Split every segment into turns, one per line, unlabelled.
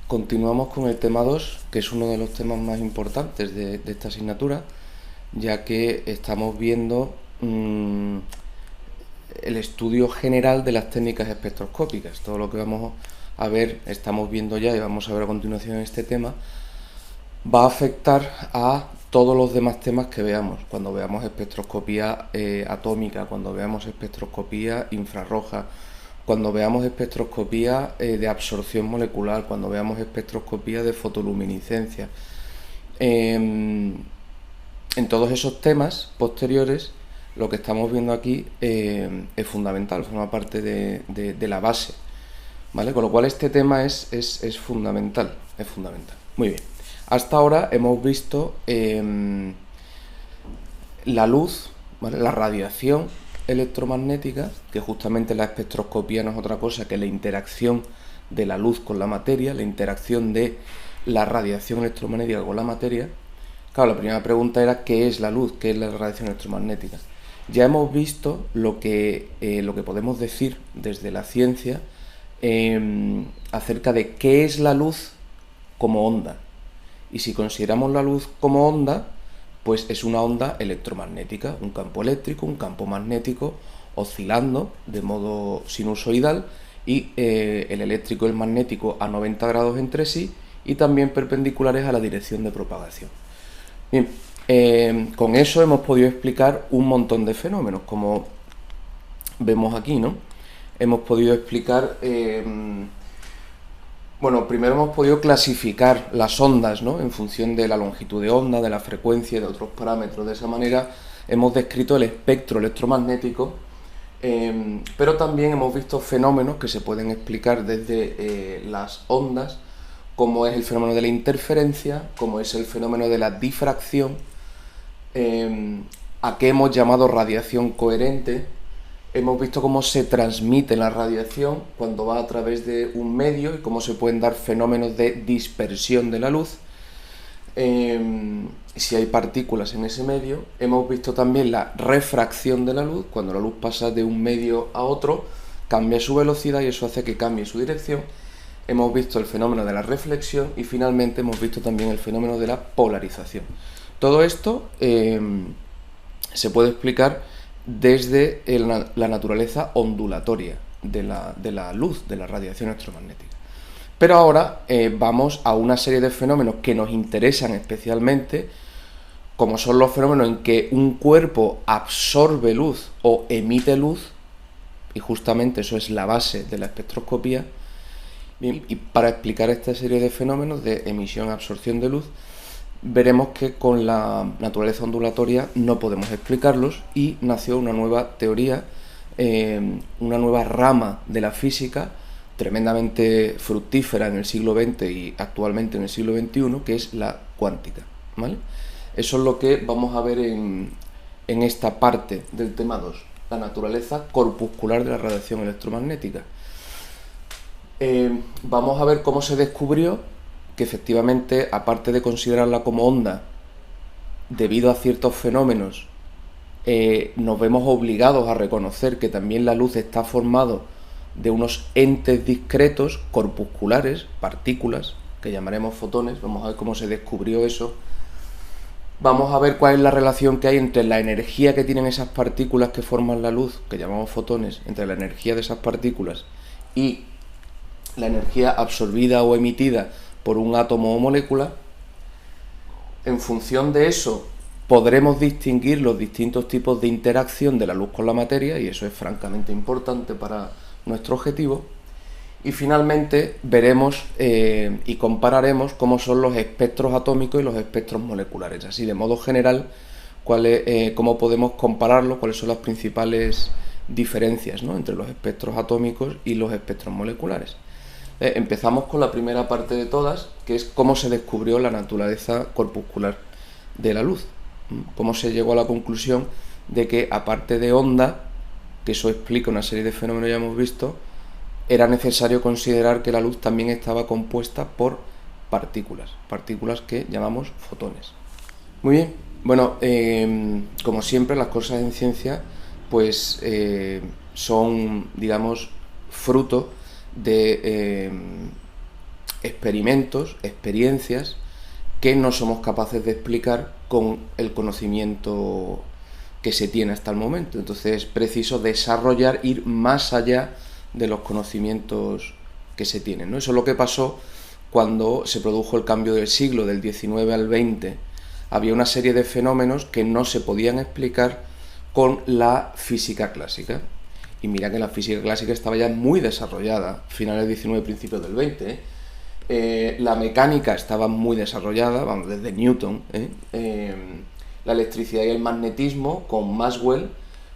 Continuamos con el tema 2, que es uno de los temas más importantes de esta asignatura, ya que estamos viendo el estudio general de las técnicas espectroscópicas. Todo lo que vamos a ver, estamos viendo ya y vamos a ver a continuación en este tema, va a afectar a todos los demás temas que veamos. Cuando veamos espectroscopía atómica, cuando veamos espectroscopía infrarroja, cuando veamos espectroscopía de absorción molecular, cuando veamos espectroscopía de fotoluminiscencia. En todos esos temas posteriores, lo que estamos viendo aquí es fundamental, forma parte de la base, ¿vale? Con lo cual este tema es fundamental, es fundamental. Muy bien. Hasta ahora hemos visto la luz, ¿vale? La radiación electromagnética, que justamente la espectroscopía no es otra cosa que la interacción de la luz con la materia, la interacción de la radiación electromagnética con la materia. Claro, la primera pregunta era ¿qué es la luz? ¿Qué es la radiación electromagnética? Ya hemos visto lo que podemos decir desde la ciencia acerca de qué es la luz como onda. Y si consideramos la luz como onda, pues es una onda electromagnética, un campo eléctrico, un campo magnético oscilando de modo sinusoidal y el eléctrico y el magnético a 90 grados entre sí y también perpendiculares a la dirección de propagación. Bien, con eso hemos podido explicar un montón de fenómenos, como vemos aquí, ¿no? Hemos podido explicar... Bueno, primero hemos podido clasificar las ondas, ¿no? En función de la longitud de onda, de la frecuencia y de otros parámetros. De esa manera hemos descrito el espectro electromagnético, pero también hemos visto fenómenos que se pueden explicar desde las ondas, como es el fenómeno de la interferencia, como es el fenómeno de la difracción, a que hemos llamado radiación coherente. Hemos visto cómo se transmite la radiación cuando va a través de un medio y cómo se pueden dar fenómenos de dispersión de la luz si hay partículas en ese medio. Hemos visto también la refracción de la luz, cuando la luz pasa de un medio a otro, cambia su velocidad y eso hace que cambie su dirección. Hemos visto el fenómeno de la reflexión y finalmente hemos visto también el fenómeno de la polarización. Todo esto se puede explicar desde la naturaleza ondulatoria de la luz, de la radiación electromagnética. Pero ahora vamos a una serie de fenómenos que nos interesan especialmente, como son los fenómenos en que un cuerpo absorbe luz o emite luz, y justamente eso es la base de la espectroscopía. Bien, y para explicar esta serie de fenómenos de emisión-absorción de luz, veremos que con la naturaleza ondulatoria no podemos explicarlos y nació una nueva teoría, una nueva rama de la física tremendamente fructífera en el siglo XX y actualmente en el siglo XXI, que es la cuántica, ¿vale? Eso es lo que vamos a ver en esta parte del tema 2, la naturaleza corpuscular de la radiación electromagnética. Vamos a ver cómo se descubrió que efectivamente, aparte de considerarla como onda, debido a ciertos fenómenos, nos vemos obligados a reconocer que también la luz está formado de unos entes discretos, corpusculares, partículas, que llamaremos fotones. Vamos a ver cómo se descubrió eso. Vamos a ver cuál es la relación que hay entre la energía que tienen esas partículas que forman la luz, que llamamos fotones, entre la energía de esas partículas y la energía absorbida o emitida por un átomo o molécula. En función de eso podremos distinguir los distintos tipos de interacción de la luz con la materia, y eso es francamente importante para nuestro objetivo. Y finalmente veremos y compararemos cómo son los espectros atómicos y los espectros moleculares. Así, de modo general, cómo podemos compararlos, cuáles son las principales diferencias, ¿no?, entre los espectros atómicos y los espectros moleculares. Empezamos con la primera parte de todas, que es cómo se descubrió la naturaleza corpuscular de la luz. Cómo se llegó a la conclusión de que, aparte de onda, que eso explica una serie de fenómenos que ya hemos visto, era necesario considerar que la luz también estaba compuesta por partículas que llamamos fotones. Muy bien, bueno, como siempre las cosas en ciencia pues son, digamos, fruto de experimentos, experiencias que no somos capaces de explicar con el conocimiento que se tiene hasta el momento. Entonces es preciso desarrollar, ir más allá de los conocimientos que se tienen, ¿no? Eso es lo que pasó cuando se produjo el cambio del siglo, del XIX al XX. Había una serie de fenómenos que no se podían explicar con la física clásica. Y mira que la física clásica estaba ya muy desarrollada, finales del XIX, principios del XX. La mecánica estaba muy desarrollada, vamos, desde Newton. La electricidad y el magnetismo, con Maxwell,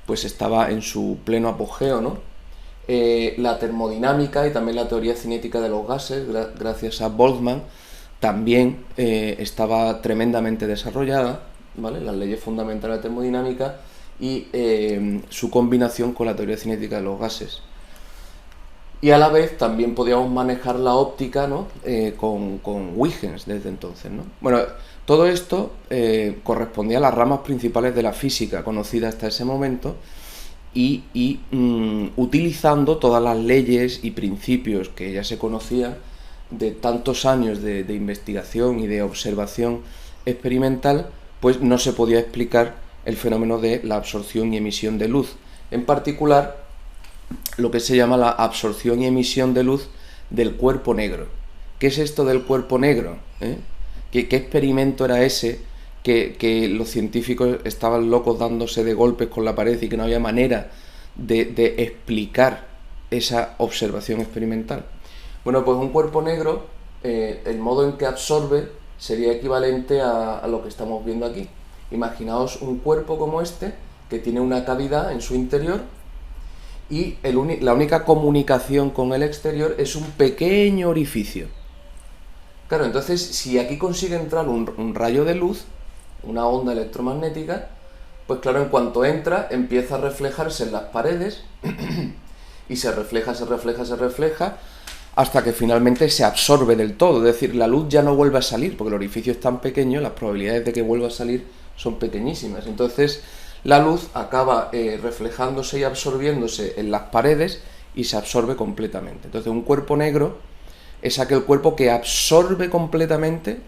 pues estaba en su pleno apogeo, ¿no? La termodinámica y también la teoría cinética de los gases, gracias a Boltzmann, también estaba tremendamente desarrollada, ¿vale? Las leyes fundamentales de la termodinámica y su combinación con la teoría cinética de los gases. Y a la vez también podíamos manejar la óptica, ¿no? con Huygens desde entonces, ¿no? Bueno, todo esto correspondía a las ramas principales de la física conocida hasta ese momento y utilizando todas las leyes y principios que ya se conocían de tantos años de investigación y de observación experimental, pues no se podía explicar el fenómeno de la absorción y emisión de luz. En particular, lo que se llama la absorción y emisión de luz del cuerpo negro. ¿Qué es esto del cuerpo negro? ¿Qué experimento era ese que los científicos estaban locos dándose de golpes con la pared y que no había manera de explicar esa observación experimental? Bueno, pues un cuerpo negro, el modo en que absorbe sería equivalente a lo que estamos viendo aquí. Imaginaos un cuerpo como este, que tiene una cavidad en su interior y la única comunicación con el exterior es un pequeño orificio. Claro, entonces si aquí consigue entrar un rayo de luz, una onda electromagnética, pues claro, en cuanto entra empieza a reflejarse en las paredes y se refleja, hasta que finalmente se absorbe del todo. Es decir, la luz ya no vuelve a salir, porque el orificio es tan pequeño, las probabilidades de que vuelva a salir son pequeñísimas. Entonces la luz acaba reflejándose y absorbiéndose en las paredes y se absorbe completamente. Entonces un cuerpo negro es aquel cuerpo que absorbe completamente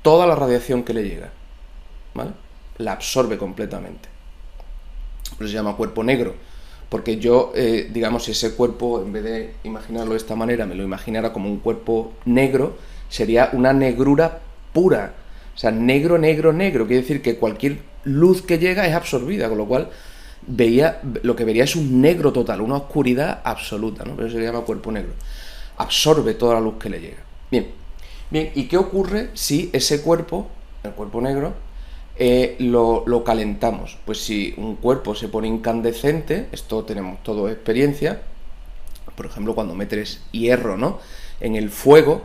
toda la radiación que le llega, ¿vale? La absorbe completamente. Por eso se llama cuerpo negro, porque yo, digamos, si ese cuerpo, en vez de imaginarlo de esta manera, me lo imaginara como un cuerpo negro, sería una negrura pura. O sea, negro, quiere decir que cualquier luz que llega es absorbida, con lo cual lo que vería es un negro total, una oscuridad absoluta, ¿no? Por eso se llama cuerpo negro. Absorbe toda la luz que le llega. Bien, ¿y qué ocurre si ese cuerpo, el cuerpo negro, lo calentamos? Pues si un cuerpo se pone incandescente, esto tenemos todo experiencia, por ejemplo cuando metes hierro, ¿no?, en el fuego,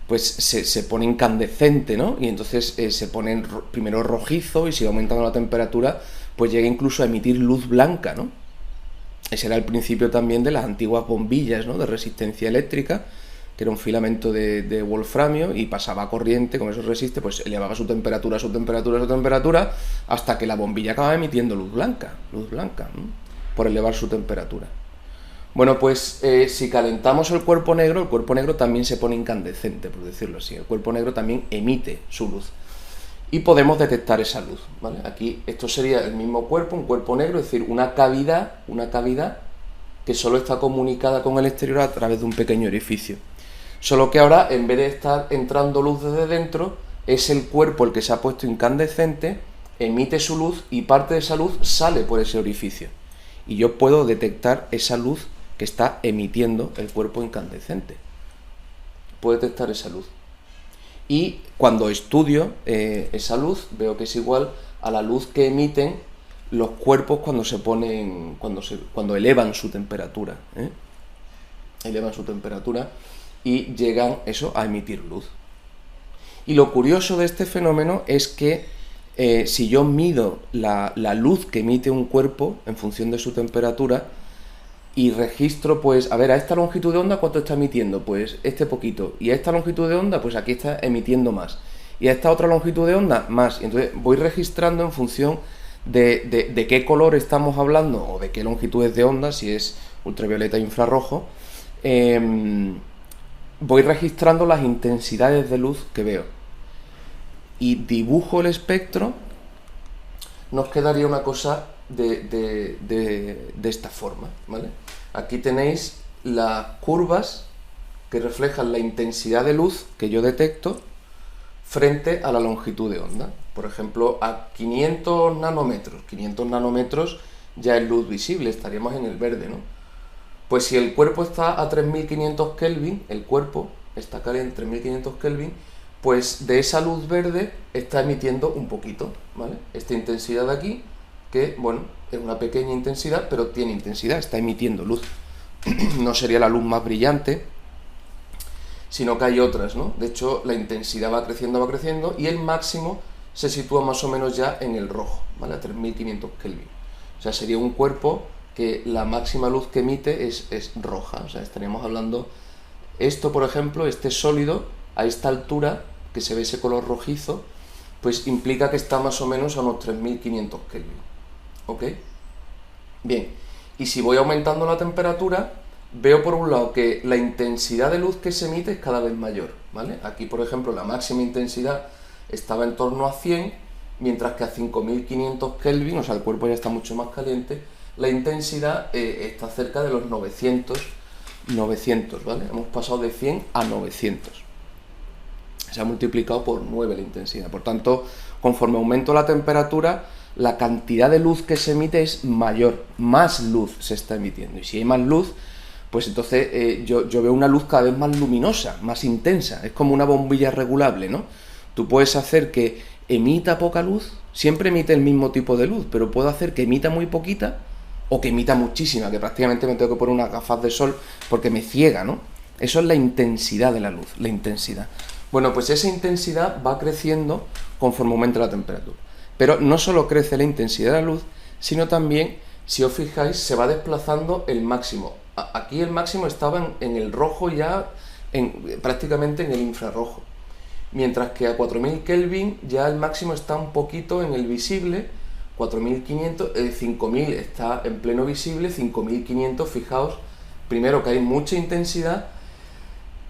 pues se pone incandescente, ¿no? Y entonces se pone primero rojizo y sigue aumentando la temperatura, pues llega incluso a emitir luz blanca, ¿no? Ese era el principio también de las antiguas bombillas, ¿no?, de resistencia eléctrica, que era un filamento de wolframio y pasaba corriente, como eso resiste, pues elevaba su temperatura, hasta que la bombilla acababa emitiendo luz blanca, ¿no?, por elevar su temperatura. Bueno, pues si calentamos el cuerpo negro también se pone incandescente, por decirlo así. El cuerpo negro también emite su luz. Y podemos detectar esa luz, ¿vale? Aquí esto sería el mismo cuerpo, un cuerpo negro, es decir, una cavidad que solo está comunicada con el exterior a través de un pequeño orificio. Solo que ahora, en vez de estar entrando luz desde dentro, es el cuerpo el que se ha puesto incandescente, emite su luz y parte de esa luz sale por ese orificio. Y yo puedo detectar esa luz que está emitiendo el cuerpo incandescente. Puedo detectar esa luz. Y cuando estudio esa luz, veo que es igual a la luz que emiten los cuerpos cuando elevan su temperatura. Elevan su temperatura y llegan a emitir luz. Y lo curioso de este fenómeno es que si yo mido la luz que emite un cuerpo en función de su temperatura y registro, pues, a ver, a esta longitud de onda, ¿cuánto está emitiendo? Pues este poquito. Y a esta longitud de onda, pues aquí está emitiendo más. Y a esta otra longitud de onda, más. Y entonces voy registrando en función de qué color estamos hablando o de qué longitudes de onda, si es ultravioleta e infrarrojo, voy registrando las intensidades de luz que veo y dibujo el espectro, nos quedaría una cosa de esta forma, ¿vale? Aquí tenéis las curvas que reflejan la intensidad de luz que yo detecto frente a la longitud de onda. Por ejemplo, a 500 nanómetros ya es luz visible, estaríamos en el verde, ¿no? Pues si el cuerpo está a 3500 Kelvin, el cuerpo está caliente en 3500 Kelvin, pues de esa luz verde está emitiendo un poquito, ¿vale? Esta intensidad de aquí, que, bueno, es una pequeña intensidad, pero tiene intensidad, está emitiendo luz. No sería la luz más brillante, sino que hay otras, ¿no? De hecho, la intensidad va creciendo, y el máximo se sitúa más o menos ya en el rojo, ¿vale? A 3500 Kelvin. O sea, sería un cuerpo que la máxima luz que emite es roja. O sea, estaríamos hablando... Esto, por ejemplo, este sólido, a esta altura, que se ve ese color rojizo, pues implica que está más o menos a unos 3500 Kelvin. ¿Ok? Bien, y si voy aumentando la temperatura, veo por un lado que la intensidad de luz que se emite es cada vez mayor, ¿vale? Aquí, por ejemplo, la máxima intensidad estaba en torno a 100, mientras que a 5500 Kelvin, o sea, el cuerpo ya está mucho más caliente, la intensidad está cerca de los 900, ¿vale? Hemos pasado de 100 a 900. Se ha multiplicado por 9 la intensidad. Por tanto, conforme aumento la temperatura, la cantidad de luz que se emite es mayor, más luz se está emitiendo. Y si hay más luz, pues entonces yo veo una luz cada vez más luminosa, más intensa. Es como una bombilla regulable, ¿no? Tú puedes hacer que emita poca luz, siempre emite el mismo tipo de luz, pero puedo hacer que emita muy poquita o que emita muchísima, que prácticamente me tengo que poner unas gafas de sol porque me ciega, ¿no? Eso es la intensidad de la luz, la intensidad. Bueno, pues esa intensidad va creciendo conforme aumenta la temperatura. Pero no solo crece la intensidad de la luz, sino también, si os fijáis, se va desplazando el máximo. Aquí el máximo estaba en el rojo ya, prácticamente en el infrarrojo. Mientras que a 4000 Kelvin ya el máximo está un poquito en el visible, 4500, 5000 está en pleno visible, 5500, fijaos, primero que hay mucha intensidad,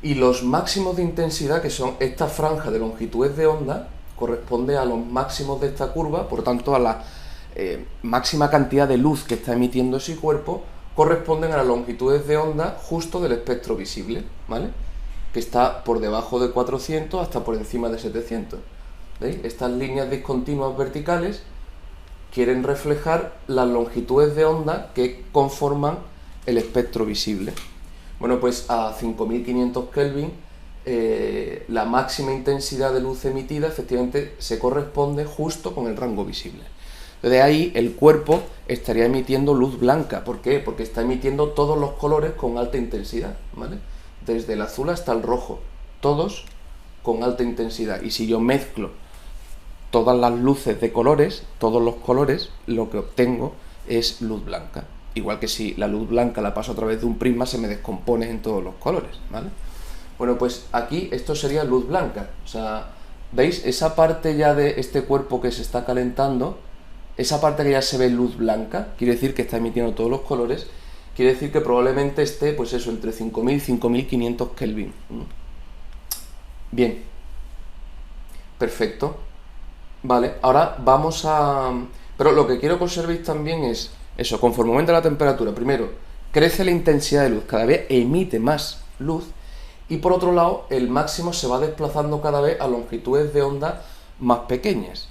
y los máximos de intensidad, que son esta franja de longitudes de onda, corresponde a los máximos de esta curva, por tanto a la máxima cantidad de luz que está emitiendo ese cuerpo, corresponden a las longitudes de onda justo del espectro visible, ¿vale? Que está por debajo de 400 hasta por encima de 700. ¿Veis? Estas líneas discontinuas verticales quieren reflejar las longitudes de onda que conforman el espectro visible. Bueno, pues a 5500 Kelvin la máxima intensidad de luz emitida efectivamente se corresponde justo con el rango visible. De ahí el cuerpo estaría emitiendo luz blanca. ¿Por qué? Porque está emitiendo todos los colores con alta intensidad, ¿vale? Desde el azul hasta el rojo, todos con alta intensidad. Y si yo mezclo todas las luces de colores, todos los colores, lo que obtengo es luz blanca. Igual que si la luz blanca la paso a través de un prisma, se me descompone en todos los colores, ¿vale? Bueno, pues aquí esto sería luz blanca. O sea, ¿veis? Esa parte ya de este cuerpo que se está calentando, esa parte que ya se ve luz blanca, quiere decir que está emitiendo todos los colores, quiere decir que probablemente esté, pues eso, entre 5000 y 5500 Kelvin. Bien. Perfecto. Vale, ahora vamos a... Pero lo que quiero que observéis también es eso, conforme aumenta la temperatura, primero, crece la intensidad de luz, cada vez emite más luz, y por otro lado, el máximo se va desplazando cada vez a longitudes de onda más pequeñas,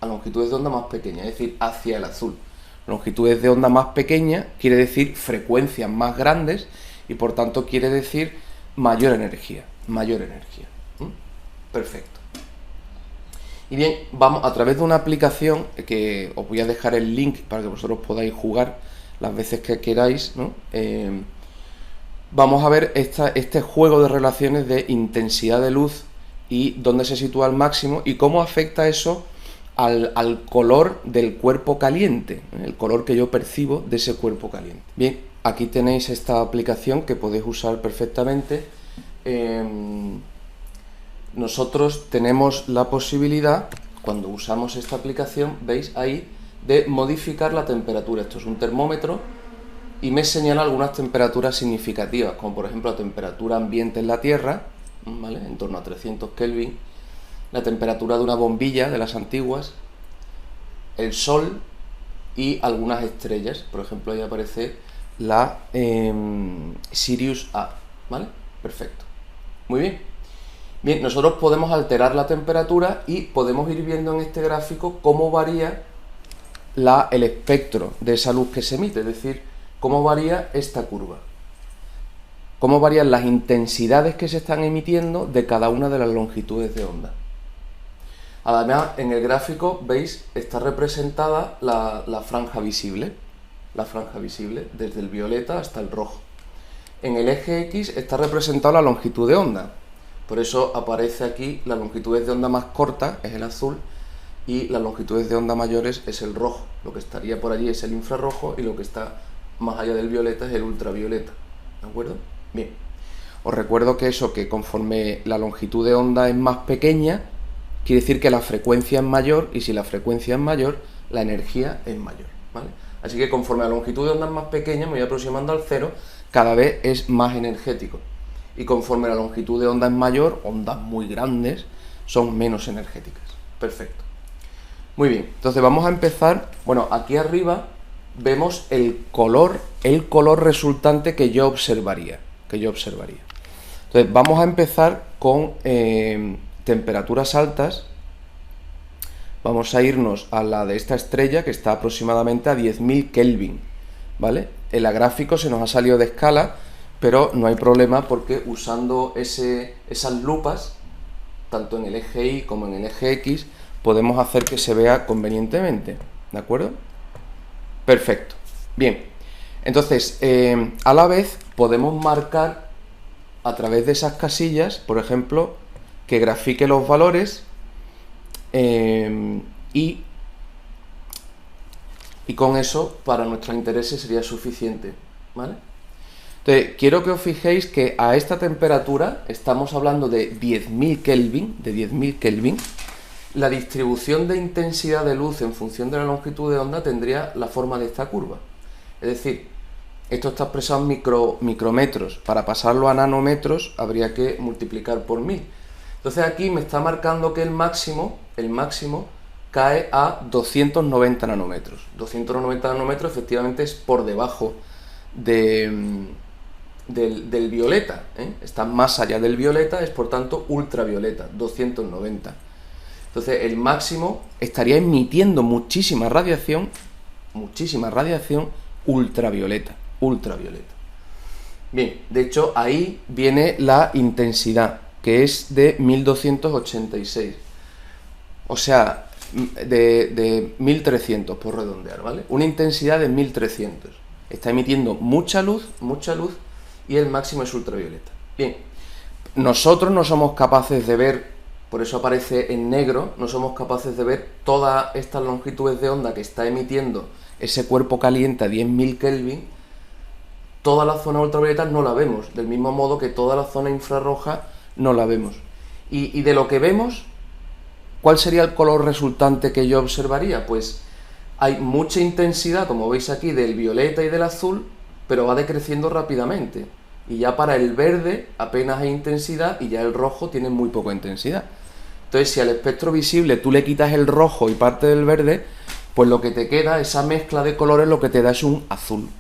a longitudes de onda más pequeñas, es decir, hacia el azul. Longitudes de onda más pequeñas quiere decir frecuencias más grandes y por tanto quiere decir mayor energía, Perfecto. Y bien, vamos a través de una aplicación que os voy a dejar el link para que vosotros podáis jugar las veces que queráis, ¿no? Vamos a ver este juego de relaciones de intensidad de luz y dónde se sitúa al máximo y cómo afecta eso al color del cuerpo caliente, el color que yo percibo de ese cuerpo caliente. Bien, aquí tenéis esta aplicación que podéis usar perfectamente. Nosotros tenemos la posibilidad, cuando usamos esta aplicación, veis ahí, de modificar la temperatura. Esto es un termómetro y me señala algunas temperaturas significativas, como por ejemplo la temperatura ambiente en la Tierra, ¿vale? En torno a 300 Kelvin, la temperatura de una bombilla de las antiguas, el Sol y algunas estrellas. Por ejemplo, ahí aparece la Sirius A, ¿vale? Perfecto. Muy bien. Bien, nosotros podemos alterar la temperatura y podemos ir viendo en este gráfico cómo varía el espectro de esa luz que se emite, es decir, cómo varía esta curva, cómo varían las intensidades que se están emitiendo de cada una de las longitudes de onda. Además, en el gráfico, veis, está representada la franja visible, desde el violeta hasta el rojo. En el eje X está representada la longitud de onda, por eso aparece aquí las longitudes de onda más cortas, es el azul, y las longitudes de onda mayores es el rojo. Lo que estaría por allí es el infrarrojo y lo que está más allá del violeta es el ultravioleta, ¿de acuerdo? Bien, os recuerdo que conforme la longitud de onda es más pequeña, quiere decir que la frecuencia es mayor, y si la frecuencia es mayor, la energía es mayor, ¿vale? Así que conforme la longitud de onda es más pequeña, me voy aproximando al cero, cada vez es más energético. Y conforme la longitud de onda es mayor, ondas muy grandes son menos energéticas. Perfecto. Muy bien, entonces vamos a empezar. Bueno, aquí arriba vemos el color resultante que yo observaría. Entonces vamos a empezar con temperaturas altas. Vamos a irnos a la de esta estrella, que está aproximadamente a 10.000 Kelvin, ¿vale? En la gráfico se nos ha salido de escala, pero no hay problema porque usando esas lupas, tanto en el eje Y como en el eje X, podemos hacer que se vea convenientemente, ¿de acuerdo? Perfecto. Bien, entonces, a la vez podemos marcar a través de esas casillas, por ejemplo, que grafique los valores y con eso para nuestros intereses sería suficiente, ¿vale? Entonces, quiero que os fijéis que a esta temperatura, estamos hablando de 10.000 Kelvin, la distribución de intensidad de luz en función de la longitud de onda tendría la forma de esta curva. Es decir, esto está expresado en micrometros. Para pasarlo a nanómetros habría que multiplicar por 1000. Entonces aquí me está marcando que el máximo cae a 290 nanómetros. 290 nanómetros efectivamente es por debajo del violeta, ¿eh? Está más allá del violeta, es por tanto ultravioleta, 290. Entonces el máximo estaría emitiendo muchísima radiación ultravioleta. Bien, de hecho ahí viene la intensidad, que es de 1286. O sea, de 1300 por redondear, ¿vale? Una intensidad de 1300. Está emitiendo mucha luz, y el máximo es ultravioleta. Bien, nosotros no somos capaces de ver, por eso aparece en negro, no somos capaces de ver todas estas longitudes de onda que está emitiendo ese cuerpo caliente a 10.000 Kelvin. Toda la zona ultravioleta no la vemos, del mismo modo que toda la zona infrarroja no la vemos. Y de lo que vemos, ¿cuál sería el color resultante que yo observaría? Pues hay mucha intensidad, como veis aquí, del violeta y del azul, pero va decreciendo rápidamente. Y ya para el verde apenas hay intensidad y ya el rojo tiene muy poca intensidad. Entonces, si al espectro visible tú le quitas el rojo y parte del verde, pues lo que te queda, esa mezcla de colores, lo que te da es un azul.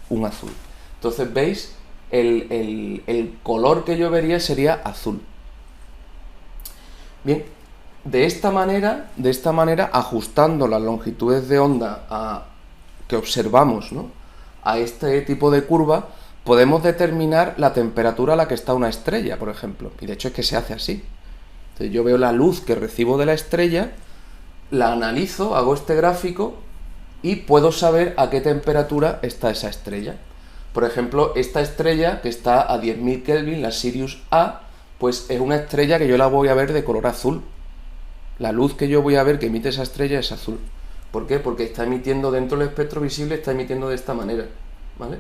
Entonces, ¿veis? El color que yo vería sería azul. Bien, de esta manera, ajustando las longitudes de onda que observamos, ¿no?, a este tipo de curva, podemos determinar la temperatura a la que está una estrella, por ejemplo. Y de hecho es que se hace así. Entonces yo veo la luz que recibo de la estrella, la analizo, hago este gráfico y puedo saber a qué temperatura está esa estrella. Por ejemplo, esta estrella que está a 10.000 Kelvin, la Sirius A, pues es una estrella que yo la voy a ver de color azul. La luz que yo voy a ver que emite esa estrella es azul. ¿Por qué? Porque está emitiendo dentro del espectro visible, está emitiendo de esta manera, ¿vale?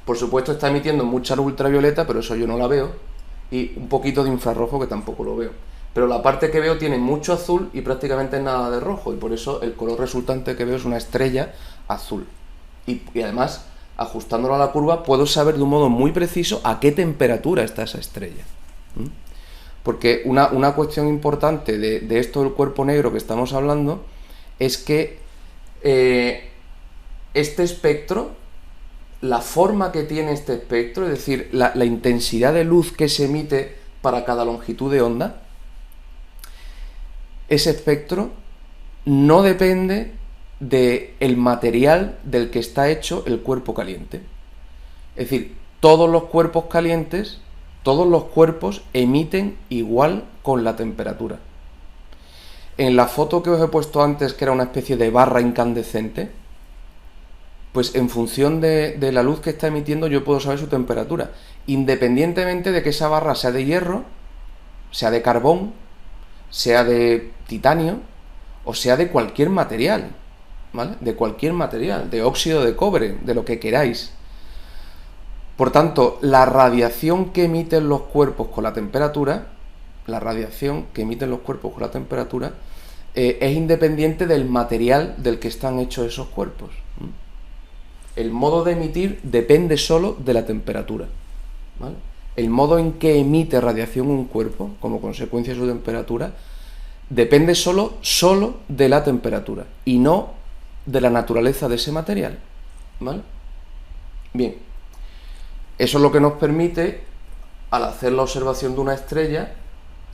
Por supuesto está emitiendo mucha luz ultravioleta, pero eso yo no la veo, y un poquito de infrarrojo que tampoco lo veo. Pero la parte que veo tiene mucho azul y prácticamente nada de rojo, y por eso el color resultante que veo es una estrella azul. Y además ajustándolo a la curva, puedo saber de un modo muy preciso a qué temperatura está esa estrella. ¿Mm? Porque una cuestión importante de esto del cuerpo negro que estamos hablando es que este espectro, la forma que tiene este espectro, es decir, la intensidad de luz que se emite para cada longitud de onda, ese espectro no depende del material del que está hecho el cuerpo caliente. Es decir, todos los cuerpos calientes, todos los cuerpos emiten igual con la temperatura. En la foto que os he puesto antes, que era una especie de barra incandescente, pues en función de la luz que está emitiendo yo puedo saber su temperatura, independientemente de que esa barra sea de hierro, sea de carbón, sea de titanio o sea de cualquier material, ¿vale? De cualquier material, de óxido de cobre, de lo que queráis. Por tanto, la radiación que emiten los cuerpos con la temperatura, es independiente del material del que están hechos esos cuerpos. El modo de emitir depende solo de la temperatura, ¿vale? El modo en que emite radiación un cuerpo, como consecuencia de su temperatura, depende solo de la temperatura y no de la naturaleza de ese material, ¿vale? Bien, eso es lo que nos permite, al hacer la observación de una estrella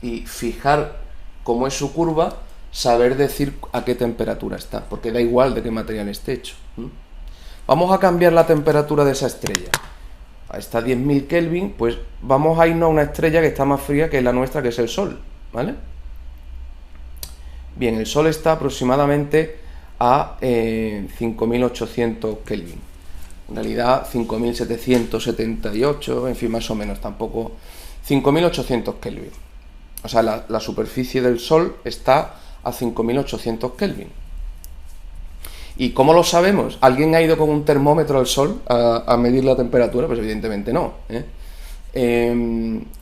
y fijar cómo es su curva, saber decir a qué temperatura está, porque da igual de qué material esté hecho. Vamos a cambiar la temperatura de esa estrella. Está a 10.000 Kelvin, pues vamos a irnos a una estrella que está más fría que la nuestra, que es el Sol, ¿vale? Bien, el Sol está aproximadamente a 5.800 Kelvin. En realidad 5.778, en fin, más o menos, tampoco... 5.800 Kelvin. O sea, la superficie del Sol está a 5.800 Kelvin. ¿Y cómo lo sabemos? ¿Alguien ha ido con un termómetro al Sol a medir la temperatura? Pues evidentemente no, ¿eh?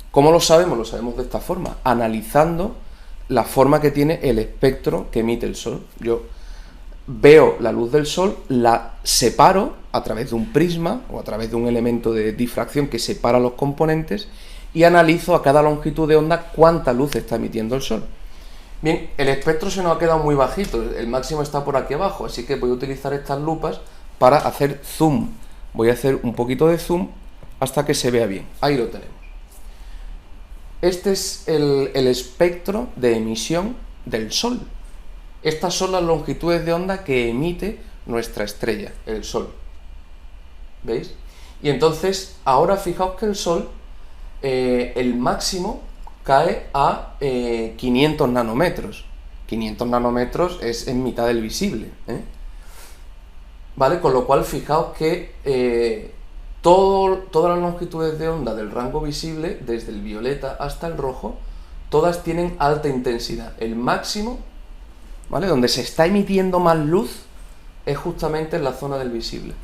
¿Cómo lo sabemos? Lo sabemos de esta forma, analizando la forma que tiene el espectro que emite el Sol. Yo veo la luz del Sol, la separo a través de un prisma o a través de un elemento de difracción que separa los componentes y analizo a cada longitud de onda cuánta luz está emitiendo el Sol. Bien, el espectro se nos ha quedado muy bajito, el máximo está por aquí abajo, así que voy a utilizar estas lupas para hacer zoom. Voy a hacer un poquito de zoom hasta que se vea bien. Ahí lo tenemos. Este es el espectro de emisión del Sol. Estas son las longitudes de onda que emite nuestra estrella, el Sol. ¿Veis? Y entonces, ahora fijaos que el Sol, el máximo cae a 500 nanómetros. 500 nanómetros es en mitad del visible, ¿eh? ¿Vale? Con lo cual, fijaos que todas las longitudes de onda del rango visible, desde el violeta hasta el rojo, todas tienen alta intensidad. El máximo, ¿vale?, donde se está emitiendo más luz, es justamente en la zona del visible.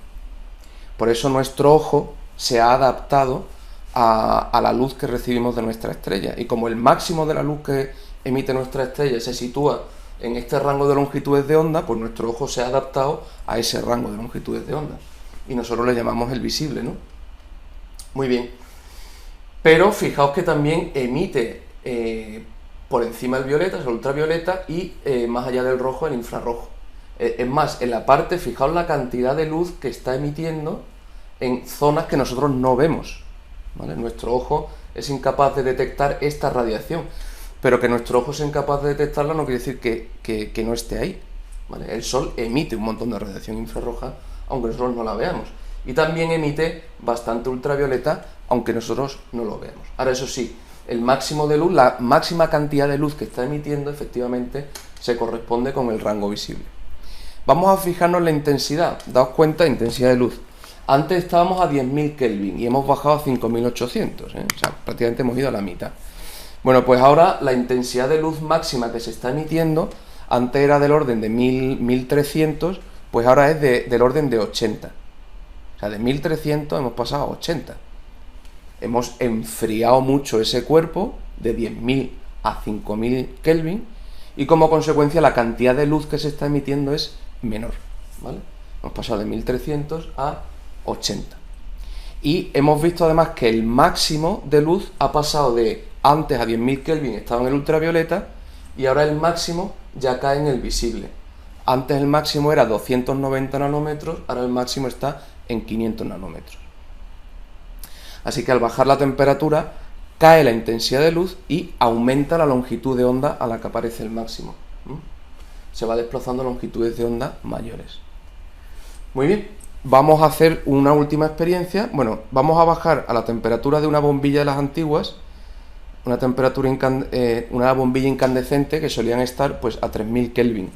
Por eso nuestro ojo se ha adaptado a la luz que recibimos de nuestra estrella, y como el máximo de la luz que emite nuestra estrella se sitúa en este rango de longitudes de onda, pues nuestro ojo se ha adaptado a ese rango de longitudes de onda, y nosotros le llamamos el visible, ¿no? Muy bien, pero fijaos que también emite por encima el violeta, el ultravioleta, y más allá del rojo, el infrarrojo. Es más, en la parte, fijaos la cantidad de luz que está emitiendo en zonas que nosotros no vemos, ¿vale? Nuestro ojo es incapaz de detectar esta radiación, pero que nuestro ojo sea incapaz de detectarla no quiere decir que no esté ahí, ¿vale? El Sol emite un montón de radiación infrarroja, aunque nosotros no la veamos, y también emite bastante ultravioleta, aunque nosotros no lo veamos. Ahora, eso sí, el máximo de luz, la máxima cantidad de luz que está emitiendo, efectivamente, se corresponde con el rango visible. Vamos a fijarnos en la intensidad. Daos cuenta, intensidad de luz. Antes estábamos a 10.000 Kelvin y hemos bajado a 5.800, ¿eh? O sea, prácticamente hemos ido a la mitad. Bueno, pues ahora la intensidad de luz máxima que se está emitiendo, antes era del orden de 1.300, pues ahora es del orden de 80. O sea, de 1.300 hemos pasado a 80. Hemos enfriado mucho ese cuerpo, de 10.000 a 5.000 Kelvin, y como consecuencia la cantidad de luz que se está emitiendo es menor, ¿vale? Hemos pasado de 1.300 a 80. Y hemos visto además que el máximo de luz ha pasado de antes a 10.000 Kelvin estaba en el ultravioleta y ahora el máximo ya cae en el visible. Antes el máximo era 290 nanómetros, ahora el máximo está en 500 nanómetros. Así que al bajar la temperatura cae la intensidad de luz y aumenta la longitud de onda a la que aparece el máximo. Se va desplazando a longitudes de onda mayores. Muy bien, vamos a hacer una última experiencia. Bueno, vamos a bajar a la temperatura de una bombilla de las antiguas, una bombilla incandescente que solían estar pues a 3000 Kelvin.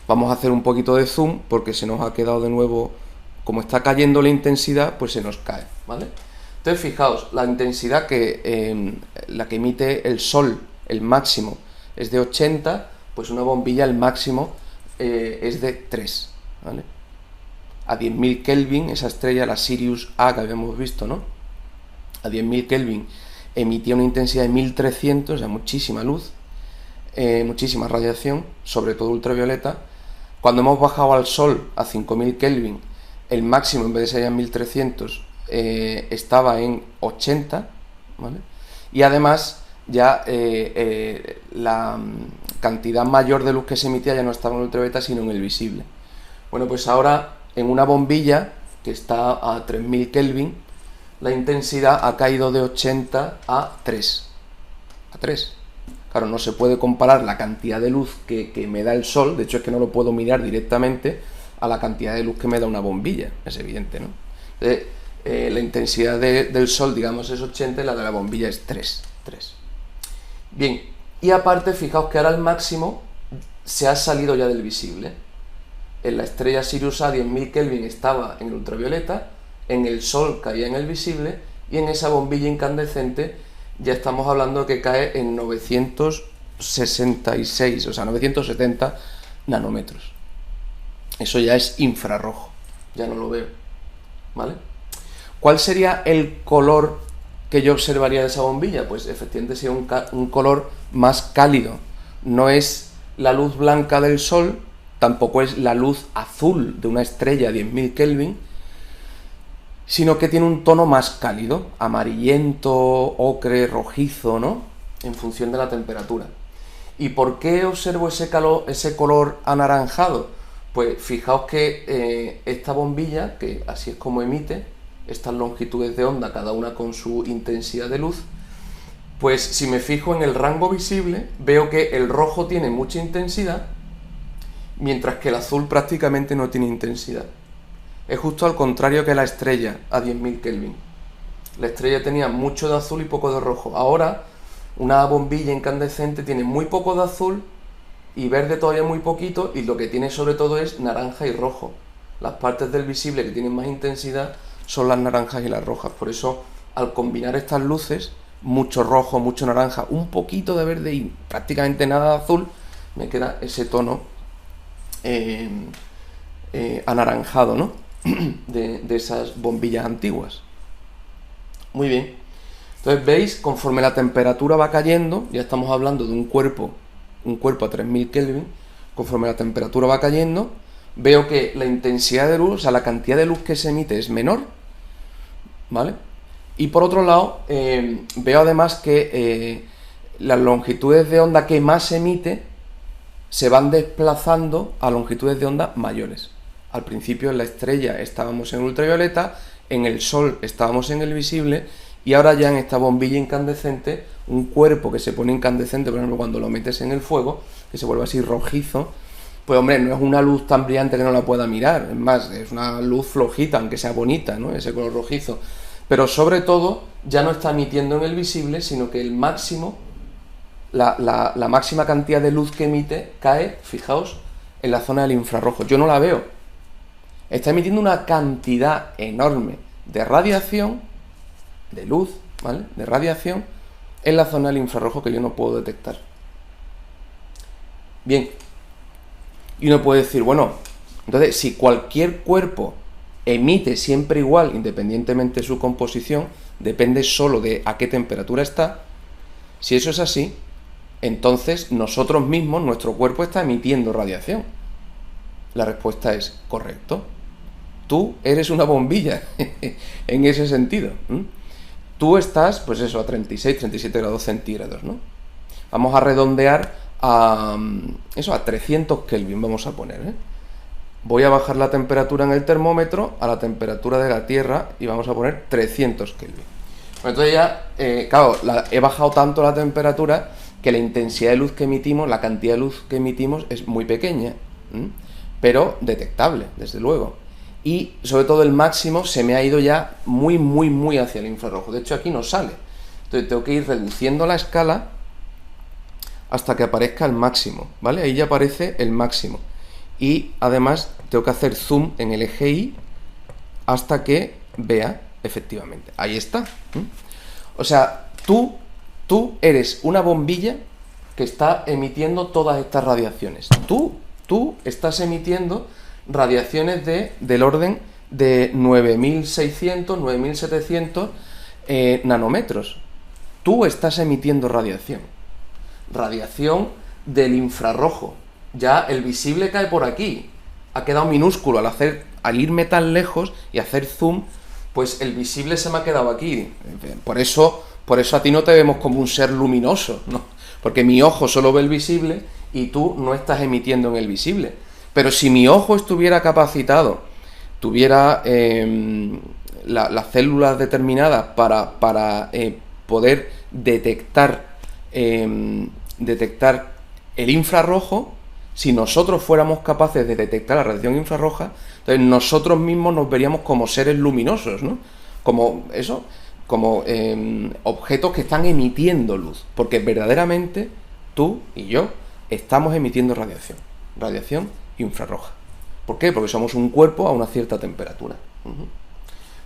Vamos a hacer un poquito de zoom porque se nos ha quedado de nuevo, como está cayendo la intensidad, pues se nos cae, ¿vale? Entonces fijaos, la intensidad la que emite el Sol, el máximo, es de 80, pues una bombilla el máximo es de 3, ¿vale? A 10.000 Kelvin, esa estrella, la Sirius A que habíamos visto, ¿no? A 10.000 Kelvin emitía una intensidad de 1300, o sea, muchísima luz, muchísima radiación, sobre todo ultravioleta. Cuando hemos bajado al Sol a 5.000 Kelvin, el máximo en vez de ser en 1300 estaba en 80, ¿vale? Y además ya la cantidad mayor de luz que se emitía ya no estaba en el ultravioleta sino en el visible. Bueno, pues ahora en una bombilla que está a 3000 Kelvin la intensidad ha caído de 80 a 3. A 3. Claro, no se puede comparar la cantidad de luz que me da el Sol, de hecho es que no lo puedo mirar directamente a la cantidad de luz que me da una bombilla, es evidente, ¿no? Entonces, la intensidad del Sol, digamos, es 80 y la de la bombilla es 3. Bien, y aparte, fijaos que ahora el máximo se ha salido ya del visible. En la estrella Sirius A 10.000 Kelvin estaba en el ultravioleta, en el Sol caía en el visible y en esa bombilla incandescente ya estamos hablando de que cae en 966, o sea, 970 nanómetros. Eso ya es infrarrojo, ya no lo veo, ¿vale? ¿Cuál sería el color que yo observaría de esa bombilla? Pues efectivamente sería un color más cálido. No es la luz blanca del Sol, tampoco es la luz azul de una estrella a 10.000 Kelvin, sino que tiene un tono más cálido, amarillento, ocre, rojizo, ¿no? En función de la temperatura. ¿Y por qué observo ese color anaranjado? Pues fijaos que esta bombilla, que así es como emite, estas longitudes de onda, cada una con su intensidad de luz, pues si me fijo en el rango visible, veo que el rojo tiene mucha intensidad, mientras que el azul prácticamente no tiene intensidad. Es justo al contrario que la estrella a 10.000 Kelvin. La estrella tenía mucho de azul y poco de rojo. Ahora, una bombilla incandescente tiene muy poco de azul y verde todavía muy poquito, y lo que tiene sobre todo es naranja y rojo. Las partes del visible que tienen más intensidad son las naranjas y las rojas. Por eso, al combinar estas luces, mucho rojo, mucho naranja, un poquito de verde y prácticamente nada de azul, me queda ese tono anaranjado, ¿no? de esas bombillas antiguas. Muy bien. Entonces veis, conforme la temperatura va cayendo, ya estamos hablando de un cuerpo a 3000 Kelvin, conforme la temperatura va cayendo, veo que la intensidad de luz, o sea, la cantidad de luz que se emite es menor, ¿vale? Y por otro lado, veo además que las longitudes de onda que más se emite se van desplazando a longitudes de onda mayores. Al principio en la estrella estábamos en ultravioleta, en el Sol estábamos en el visible, y ahora ya en esta bombilla incandescente, un cuerpo que se pone incandescente, por ejemplo, cuando lo metes en el fuego, que se vuelve así rojizo, pues hombre, no es una luz tan brillante que no la pueda mirar, es más, es una luz flojita, aunque sea bonita, ¿no? Ese color rojizo. Pero sobre todo, ya no está emitiendo en el visible, sino que el máximo, la máxima cantidad de luz que emite cae, fijaos, en la zona del infrarrojo. Yo no la veo. Está emitiendo una cantidad enorme de radiación, de luz, ¿vale? De radiación, en la zona del infrarrojo que yo no puedo detectar. Bien. Y uno puede decir, bueno, entonces, si cualquier cuerpo emite siempre igual, independientemente de su composición, depende solo de a qué temperatura está, si eso es así, entonces nosotros mismos, nuestro cuerpo está emitiendo radiación. La respuesta es correcto. Tú eres una bombilla en ese sentido. Tú estás, pues eso, a 36, 37 grados centígrados, ¿no? Vamos a redondear a eso, a 300 Kelvin, vamos a poner, ¿eh? Voy a bajar la temperatura en el termómetro a la temperatura de la Tierra y vamos a poner 300 Kelvin. Bueno, entonces ya, claro, he bajado tanto la temperatura que la intensidad de luz que emitimos, la cantidad de luz que emitimos es muy pequeña, pero detectable, desde luego. Y sobre todo el máximo se me ha ido ya muy, muy, muy hacia el infrarrojo. De hecho, aquí no sale. Entonces tengo que ir reduciendo la escala hasta que aparezca el máximo, ¿vale? Ahí ya aparece el máximo. Y además tengo que hacer zoom en el eje Y hasta que vea efectivamente. Ahí está. O sea, tú eres una bombilla que está emitiendo todas estas radiaciones. Tú estás emitiendo radiaciones del orden de 9600, 9700 nanómetros. Tú estás emitiendo radiación del infrarrojo. Ya el visible cae por aquí, ha quedado minúsculo al irme tan lejos y hacer zoom, pues el visible se me ha quedado aquí. Por eso a ti no te vemos como un ser luminoso, ¿no? Porque mi ojo solo ve el visible y tú no estás emitiendo en el visible. Pero si mi ojo estuviera capacitado, tuviera las células determinadas para poder detectar el infrarrojo, si nosotros fuéramos capaces de detectar la radiación infrarroja, entonces nosotros mismos nos veríamos como seres luminosos, ¿no? Como eso, como objetos que están emitiendo luz, porque verdaderamente tú y yo estamos emitiendo radiación infrarroja. ¿Por qué? Porque somos un cuerpo a una cierta temperatura.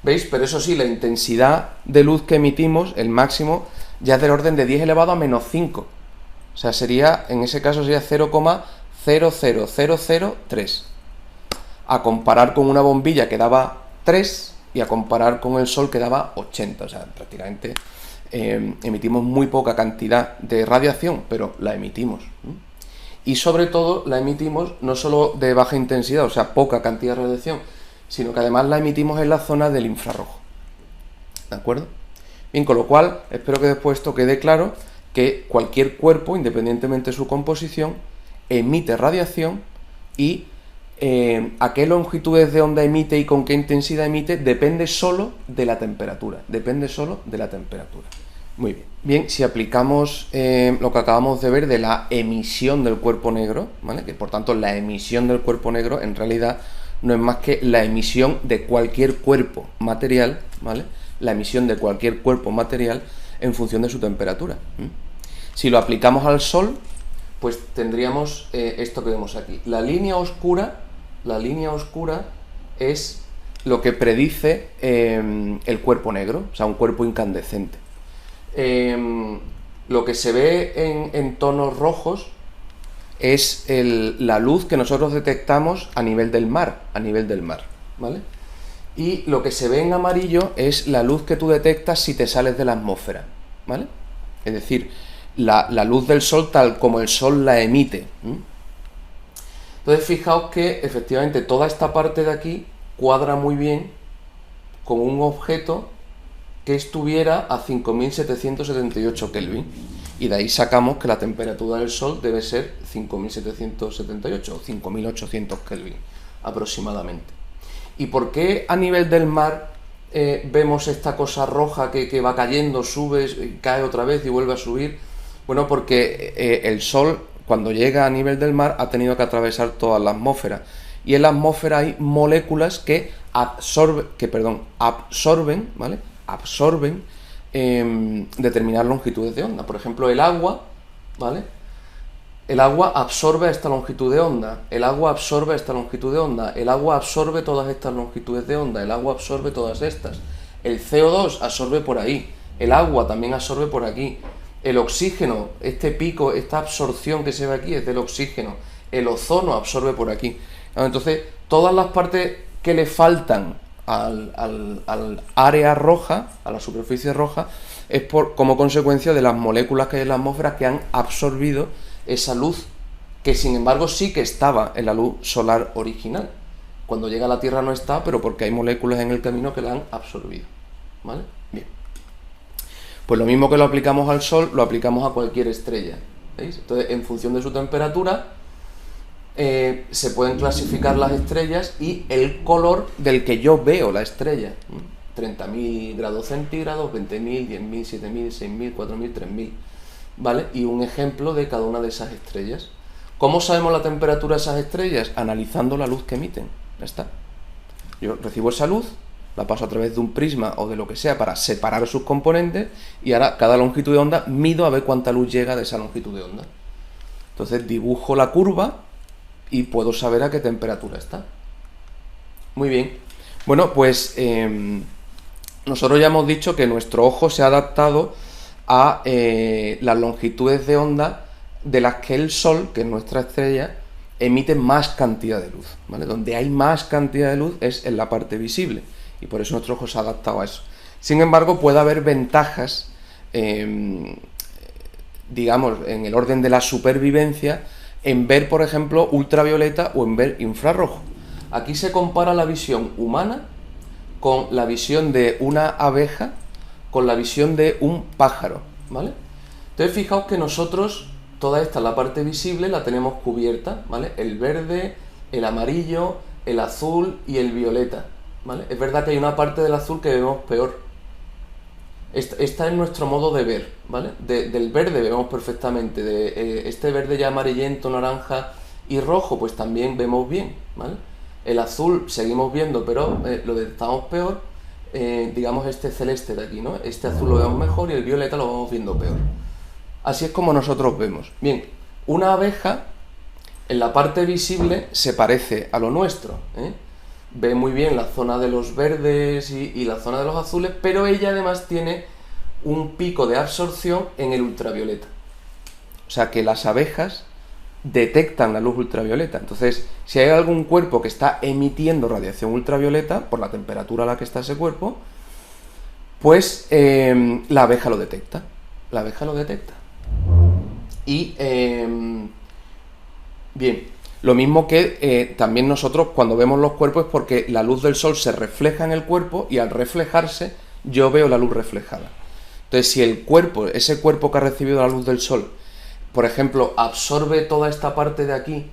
¿Veis? Pero eso sí, la intensidad de luz que emitimos, el máximo, ya es del orden de 10 elevado a menos 5. O sea, en ese caso sería 0,00003. A comparar con una bombilla que daba 3 y a comparar con el Sol que daba 80. O sea, prácticamente emitimos muy poca cantidad de radiación, pero la emitimos. Y sobre todo la emitimos no solo de baja intensidad, o sea, poca cantidad de radiación, sino que además la emitimos en la zona del infrarrojo. ¿De acuerdo? Bien, con lo cual, espero que después esto quede claro, que cualquier cuerpo, independientemente de su composición, emite radiación y a qué longitudes de onda emite y con qué intensidad emite depende solo de la temperatura. Muy bien. Bien, si aplicamos lo que acabamos de ver de la emisión del cuerpo negro, ¿vale? Que por tanto la emisión del cuerpo negro en realidad no es más que la emisión de cualquier cuerpo material, ¿vale? La emisión de cualquier cuerpo material en función de su temperatura. Si lo aplicamos al Sol, pues tendríamos esto que vemos aquí. La línea oscura es lo que predice el cuerpo negro, o sea, un cuerpo incandescente. Lo que se ve en tonos rojos es la luz que nosotros detectamos a nivel del mar, ¿vale? Y lo que se ve en amarillo es la luz que tú detectas si te sales de la atmósfera, ¿vale? Es decir, la luz del Sol tal como el Sol la emite. Entonces fijaos que efectivamente toda esta parte de aquí cuadra muy bien con un objeto que estuviera a 5778 Kelvin. Y de ahí sacamos que la temperatura del Sol debe ser 5778 o 5800 Kelvin aproximadamente. ¿Y por qué a nivel del mar vemos esta cosa roja que va cayendo, sube, cae otra vez y vuelve a subir? Bueno, porque el Sol, cuando llega a nivel del mar, ha tenido que atravesar toda la atmósfera. Y en la atmósfera hay moléculas que absorben, ¿vale? Absorben determinadas longitudes de onda. Por ejemplo, el agua, ¿vale? El agua absorbe a esta longitud de onda, el agua absorbe a esta longitud de onda, el agua absorbe todas estas longitudes de onda, el agua absorbe todas estas. El CO2 absorbe por ahí, el agua también absorbe por aquí. El oxígeno, este pico, esta absorción que se ve aquí es del oxígeno. El ozono absorbe por aquí. Entonces, todas las partes que le faltan al área roja, a la superficie roja, es como consecuencia de las moléculas que hay en la atmósfera que han absorbido esa luz, que sin embargo sí que estaba en la luz solar original. Cuando llega a la Tierra no está, pero porque hay moléculas en el camino que la han absorbido, ¿vale? Bien. Pues lo mismo que lo aplicamos al Sol, lo aplicamos a cualquier estrella, ¿veis? Entonces, en función de su temperatura, se pueden clasificar las estrellas y el color del que yo veo la estrella. 30.000 grados centígrados, 20.000, 10.000, 7.000, 6.000, 4.000, 3.000, ¿vale? Y un ejemplo de cada una de esas estrellas. ¿Cómo sabemos la temperatura de esas estrellas? Analizando la luz que emiten. Ya está. Yo recibo esa luz, la paso a través de un prisma o de lo que sea para separar sus componentes y ahora cada longitud de onda mido a ver cuánta luz llega de esa longitud de onda. Entonces dibujo la curva y puedo saber a qué temperatura está. Muy bien. Bueno, pues nosotros ya hemos dicho que nuestro ojo se ha adaptado a las longitudes de onda de las que el Sol, que es nuestra estrella, emite más cantidad de luz, ¿vale? Donde hay más cantidad de luz es en la parte visible y por eso nuestro ojo se ha adaptado a eso. Sin embargo, puede haber ventajas, digamos, en el orden de la supervivencia, en ver, por ejemplo, ultravioleta o en ver infrarrojo. Aquí se compara la visión humana con la visión de una abeja con la visión de un pájaro, ¿vale? Entonces fijaos que nosotros, toda esta, la parte visible, la tenemos cubierta, ¿vale? El verde, el amarillo, el azul y el violeta, ¿vale? Es verdad que hay una parte del azul que vemos peor. Esta es nuestro modo de ver, ¿vale? Del verde vemos perfectamente, este verde ya amarillento, naranja y rojo, pues también vemos bien, ¿vale? El azul seguimos viendo, pero lo detectamos peor, digamos este celeste de aquí, ¿no? Este azul lo vemos mejor y el violeta lo vamos viendo peor. Así es como nosotros vemos. Bien, una abeja en la parte visible se parece a lo nuestro, ¿eh? Ve muy bien la zona de los verdes y la zona de los azules, pero ella además tiene un pico de absorción en el ultravioleta. O sea que las abejas detectan la luz ultravioleta. Entonces, si hay algún cuerpo que está emitiendo radiación ultravioleta, por la temperatura a la que está ese cuerpo, pues la abeja lo detecta. La abeja lo detecta. Y, bien, lo mismo que también nosotros cuando vemos los cuerpos es porque la luz del sol se refleja en el cuerpo y al reflejarse yo veo la luz reflejada. Entonces, si el cuerpo, ese cuerpo que ha recibido la luz del sol, por ejemplo, absorbe toda esta parte de aquí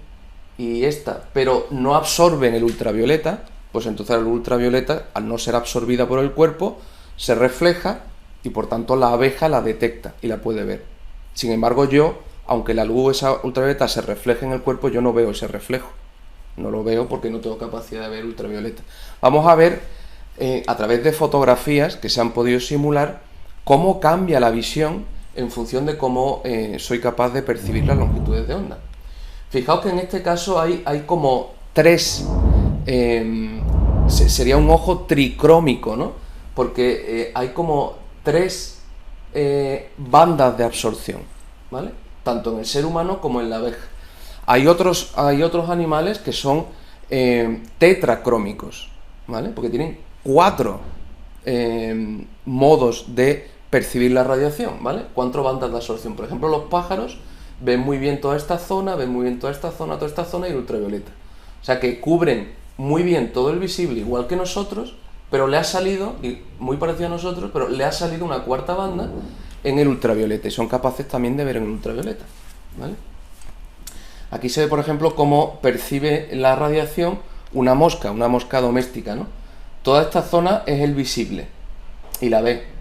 y esta, pero no absorbe en el ultravioleta, pues entonces la luz ultravioleta, al no ser absorbida por el cuerpo, se refleja y por tanto la abeja la detecta y la puede ver. Sin embargo, yo, aunque la luz esa ultravioleta se refleje en el cuerpo, yo no veo ese reflejo. No lo veo porque no tengo capacidad de ver ultravioleta. Vamos a ver, a través de fotografías que se han podido simular, cómo cambia la visión en función de cómo soy capaz de percibir las longitudes de onda. Fijaos que en este caso hay como tres, sería un ojo tricrómico, ¿no? Porque hay como tres bandas de absorción, ¿vale? Tanto en el ser humano como en la abeja. Hay otros animales que son tetracrómicos, ¿vale? Porque tienen 4 modos de percibir la radiación, ¿vale? 4 bandas de absorción. Por ejemplo, los pájaros ven muy bien toda esta zona, ven muy bien toda esta zona y el ultravioleta. O sea que cubren muy bien todo el visible, igual que nosotros, pero le ha salido, muy parecido a nosotros, pero le ha salido una 4ª banda en el ultravioleta y son capaces también de ver en el ultravioleta, ¿vale? Aquí se ve, por ejemplo, cómo percibe la radiación una mosca doméstica, ¿no? Toda esta zona es el visible y la ve.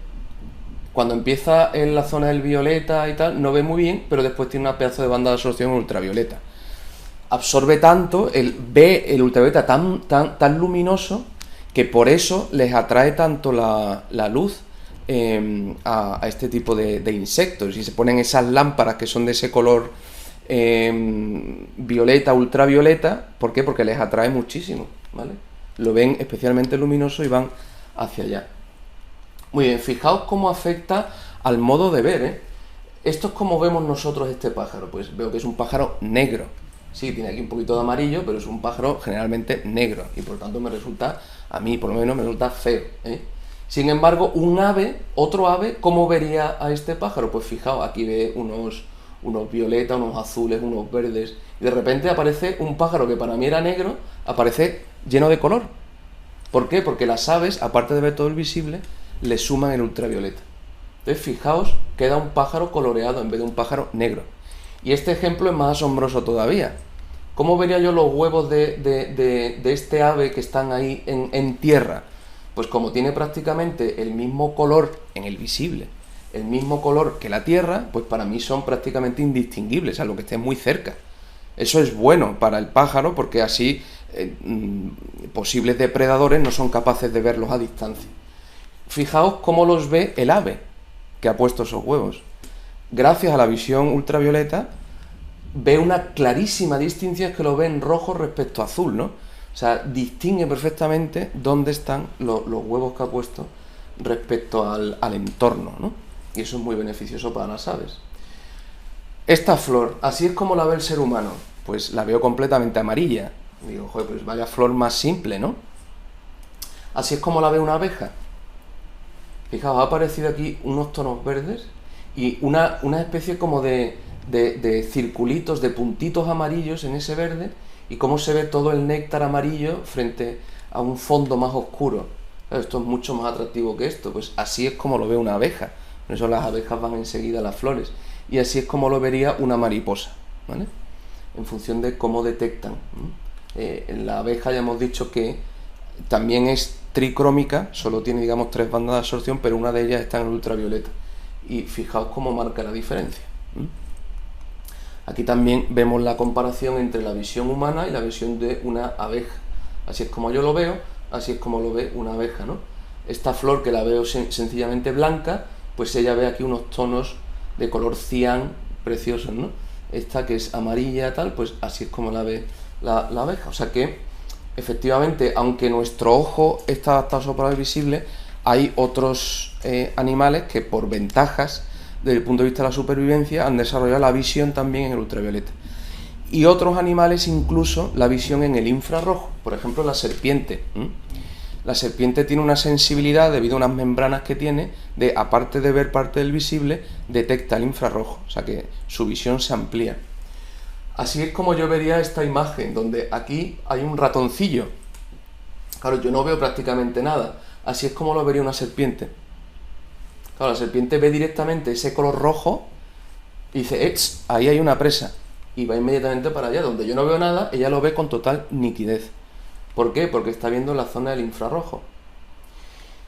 Cuando empieza en la zona del violeta y tal, no ve muy bien, pero después tiene una pedazo de banda de absorción ultravioleta. Absorbe tanto, ve el ultravioleta tan luminoso que por eso les atrae tanto la luz a este tipo de insectos. Y se ponen esas lámparas que son de ese color violeta, ultravioleta. ¿Por qué? Porque les atrae muchísimo, ¿vale? Lo ven especialmente luminoso y van hacia allá. Muy bien, fijaos cómo afecta al modo de ver, ¿eh? Esto es como vemos nosotros este pájaro. Pues veo que es un pájaro negro. Sí, tiene aquí un poquito de amarillo, pero es un pájaro generalmente negro. Y por tanto me resulta, a mí por lo menos me resulta feo, ¿eh? Sin embargo, otro ave, ¿cómo vería a este pájaro? Pues fijaos, aquí ve unos violetas, unos azules, unos verdes. Y de repente aparece un pájaro que para mí era negro, aparece lleno de color. ¿Por qué? Porque las aves, aparte de ver todo el visible, le suman el ultravioleta. Entonces, fijaos, queda un pájaro coloreado en vez de un pájaro negro. Y este ejemplo es más asombroso todavía. ¿Cómo vería yo los huevos de este ave que están ahí en tierra? Pues como tiene prácticamente el mismo color en el visible, el mismo color que la tierra, pues para mí son prácticamente indistinguibles, a lo que esté muy cerca. Eso es bueno para el pájaro porque así posibles depredadores no son capaces de verlos a distancia. Fijaos cómo los ve el ave que ha puesto esos huevos. Gracias a la visión ultravioleta ve una clarísima distinción, es que lo ve en rojo respecto a azul, ¿no? O sea, distingue perfectamente dónde están los huevos que ha puesto respecto al entorno, ¿no? Y eso es muy beneficioso para las aves. Esta flor, así es como la ve el ser humano. Pues la veo completamente amarilla. Digo, joder, pues vaya flor más simple, ¿no? Así es como la ve una abeja. Fijaos, ha aparecido aquí unos tonos verdes y una especie como de circulitos, de puntitos amarillos en ese verde, y cómo se ve todo el néctar amarillo frente a un fondo más oscuro. Claro, esto es mucho más atractivo que esto. Pues así es como lo ve una abeja. Por eso las abejas van enseguida a las flores. Y así es como lo vería una mariposa, ¿vale? En función de cómo detectan. En la abeja ya hemos dicho que también es tricrómica, solo tiene, digamos, 3 bandas de absorción, pero una de ellas está en el ultravioleta. Y fijaos cómo marca la diferencia. Aquí también vemos la comparación entre la visión humana y la visión de una abeja. Así es como yo lo veo, así es como lo ve una abeja, ¿no? Esta flor, que la veo sencillamente blanca, pues ella ve aquí unos tonos de color cian preciosos, ¿no? Esta, que es amarilla, tal, pues así es como la ve la abeja. O sea que, efectivamente, aunque nuestro ojo está adaptado solo para el visible, hay otros animales que, por ventajas desde el punto de vista de la supervivencia, han desarrollado la visión también en el ultravioleta. Y otros animales incluso la visión en el infrarrojo. Por ejemplo, la serpiente. La serpiente tiene una sensibilidad, debido a unas membranas que tiene, de, aparte de ver parte del visible, detecta el infrarrojo. O sea que su visión se amplía. Así es como yo vería esta imagen, donde aquí hay un ratoncillo. Claro, yo no veo prácticamente nada. Así es como lo vería una serpiente. Claro, la serpiente ve directamente ese color rojo y dice, ahí hay una presa. Y va inmediatamente para allá. Donde yo no veo nada, ella lo ve con total nitidez. ¿Por qué? Porque está viendo la zona del infrarrojo.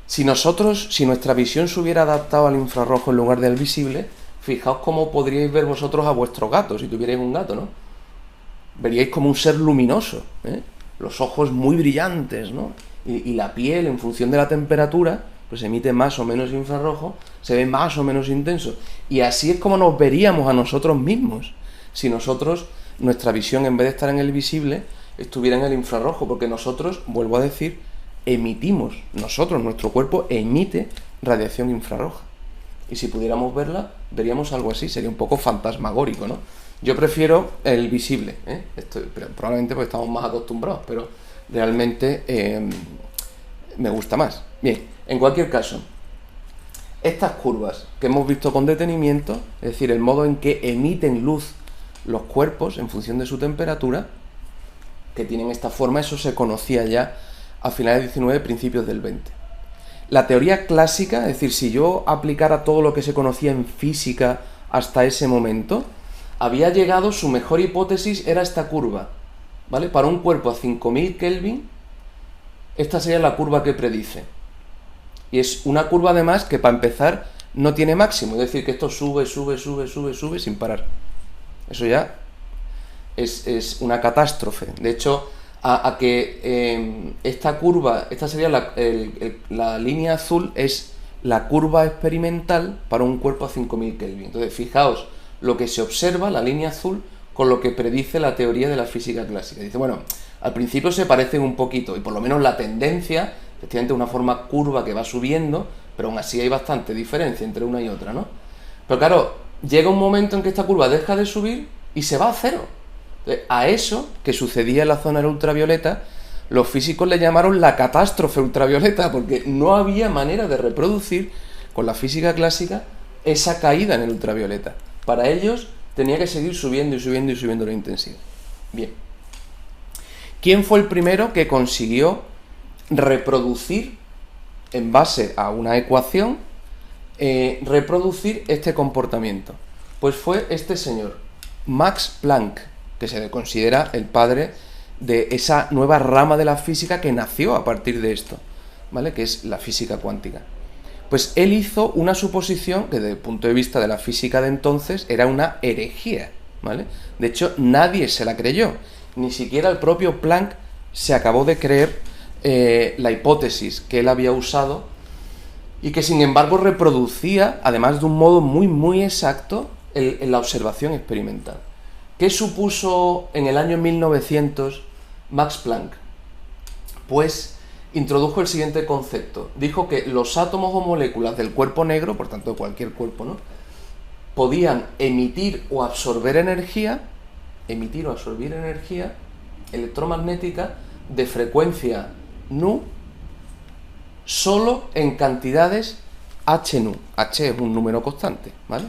Si nuestra visión se hubiera adaptado al infrarrojo en lugar del visible, fijaos cómo podríais ver vosotros a vuestro gato, si tuvierais un gato, ¿no? Veríais como un ser luminoso, ¿eh? Los ojos muy brillantes, ¿no? Y la piel, en función de la temperatura, pues emite más o menos infrarrojo, se ve más o menos intenso. Y así es como nos veríamos a nosotros mismos, si nuestra visión, en vez de estar en el visible, estuviera en el infrarrojo, porque nosotros, vuelvo a decir, nuestro cuerpo emite radiación infrarroja. Y si pudiéramos verla, veríamos algo así, sería un poco fantasmagórico, ¿no? Yo prefiero el visible, probablemente porque estamos más acostumbrados, pero realmente me gusta más. Bien, en cualquier caso, estas curvas que hemos visto con detenimiento, es decir, el modo en que emiten luz los cuerpos en función de su temperatura, que tienen esta forma, eso se conocía ya a finales del 19, principios del 20. La teoría clásica, es decir, si yo aplicara todo lo que se conocía en física hasta ese momento, había llegado, su mejor hipótesis era esta curva, ¿vale? Para un cuerpo a 5000 Kelvin, esta sería la curva que predice. Y es una curva, además, que para empezar no tiene máximo, es decir, que esto sube sin parar. Eso ya es una catástrofe. De hecho, esta curva, esta sería la línea azul, es la curva experimental para un cuerpo a 5000 Kelvin. Entonces, fijaos lo que se observa, la línea azul, con lo que predice la teoría de la física clásica. Dice, bueno, al principio se parecen un poquito, y por lo menos la tendencia, efectivamente, una forma curva que va subiendo, pero aún así hay bastante diferencia entre una y otra, ¿no? Pero claro, llega un momento en que esta curva deja de subir y se va a cero. Entonces, a eso que sucedía en la zona del ultravioleta, los físicos le llamaron la catástrofe ultravioleta, porque no había manera de reproducir con la física clásica esa caída en el ultravioleta. Para ellos tenía que seguir subiendo la intensidad. Bien. ¿Quién fue el primero que consiguió reproducir, en base a una ecuación, reproducir este comportamiento? Pues fue este señor, Max Planck, que se le considera el padre de esa nueva rama de la física que nació a partir de esto, ¿vale? Que es la física cuántica. Pues él hizo una suposición que desde el punto de vista de la física de entonces era una herejía, ¿vale? De hecho, nadie se la creyó, ni siquiera el propio Planck se acabó de creer la hipótesis que él había usado y que sin embargo reproducía, además de un modo muy exacto, en la observación experimental. ¿Qué supuso en el año 1900 Max Planck? Pues introdujo el siguiente concepto. Dijo que los átomos o moléculas del cuerpo negro, por tanto de cualquier cuerpo, ¿no?, podían emitir o absorber energía electromagnética de frecuencia nu solo en cantidades h nu. H es un número constante, ¿vale?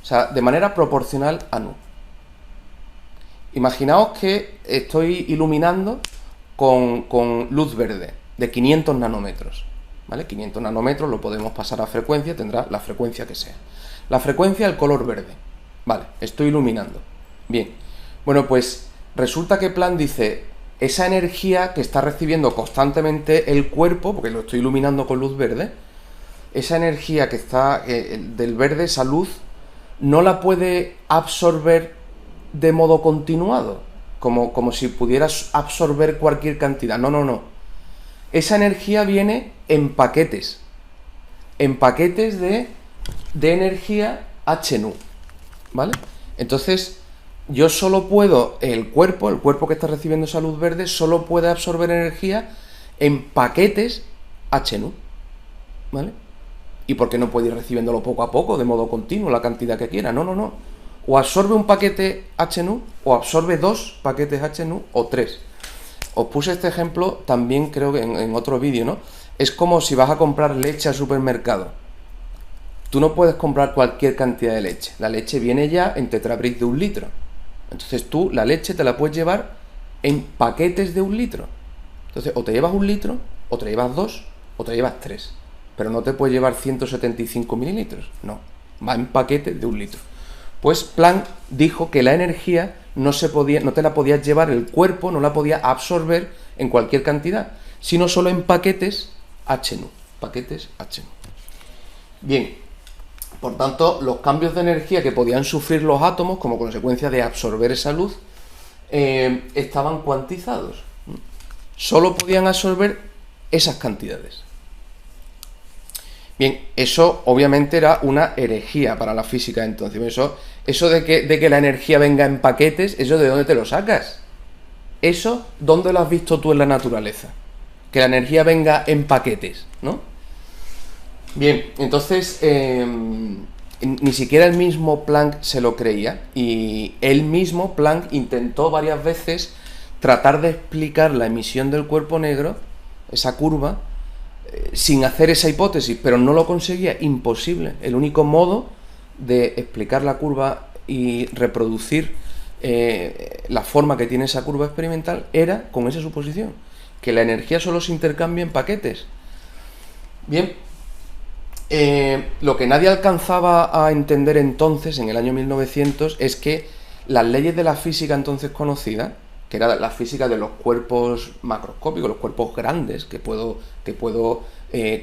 O sea, de manera proporcional a nu. Imaginaos que estoy iluminando con luz verde de 500 nanómetros, ¿vale? 500 nanómetros lo podemos pasar a frecuencia, tendrá la frecuencia que sea. La frecuencia, el color verde. Vale, estoy iluminando. Bien. Bueno, pues resulta que Planck dice, esa energía que está recibiendo constantemente el cuerpo, porque lo estoy iluminando con luz verde, esa energía que está del verde, esa luz, no la puede absorber de modo continuado, como si pudieras absorber cualquier cantidad. No. Esa energía viene en paquetes de energía h nu, ¿vale? Entonces, yo solo puedo, el cuerpo que está recibiendo esa luz verde, solo puede absorber energía en paquetes h nu, ¿vale? ¿Y por qué no puede ir recibiéndolo poco a poco, de modo continuo, la cantidad que quiera? No. O absorbe un paquete h nu, o absorbe 2 paquetes h nu, o 3. Os puse este ejemplo también, creo que en otro vídeo, ¿no? Es como si vas a comprar leche al supermercado. Tú no puedes comprar cualquier cantidad de leche. La leche viene ya en tetrabric de 1 litro. Entonces tú la leche te la puedes llevar en paquetes de 1 litro. Entonces o te llevas 1 litro, o te llevas 2, o te llevas 3. Pero no te puedes llevar 175 mililitros. No, va en paquetes de 1 litro. Pues Planck dijo que la energía no te la podías llevar, el cuerpo no la podía absorber en cualquier cantidad, sino solo en paquetes h nu. Paquetes h nu. Bien, por tanto, los cambios de energía que podían sufrir los átomos como consecuencia de absorber esa luz estaban cuantizados. Solo podían absorber esas cantidades. Bien, eso obviamente era una herejía para la física entonces. Eso de que la energía venga en paquetes, ¿eso de dónde te lo sacas? ¿Eso dónde lo has visto tú en la naturaleza? Que la energía venga en paquetes, ¿no? Bien, entonces ni siquiera el mismo Planck se lo creía, y él mismo, Planck, intentó varias veces tratar de explicar la emisión del cuerpo negro, esa curva, sin hacer esa hipótesis, pero no lo conseguía, imposible. El único modo de explicar la curva y reproducir la forma que tiene esa curva experimental era con esa suposición, que la energía solo se intercambia en paquetes. Bien, lo que nadie alcanzaba a entender entonces, en el año 1900, es que las leyes de la física entonces conocida, que era la física de los cuerpos macroscópicos, los cuerpos grandes, que puedo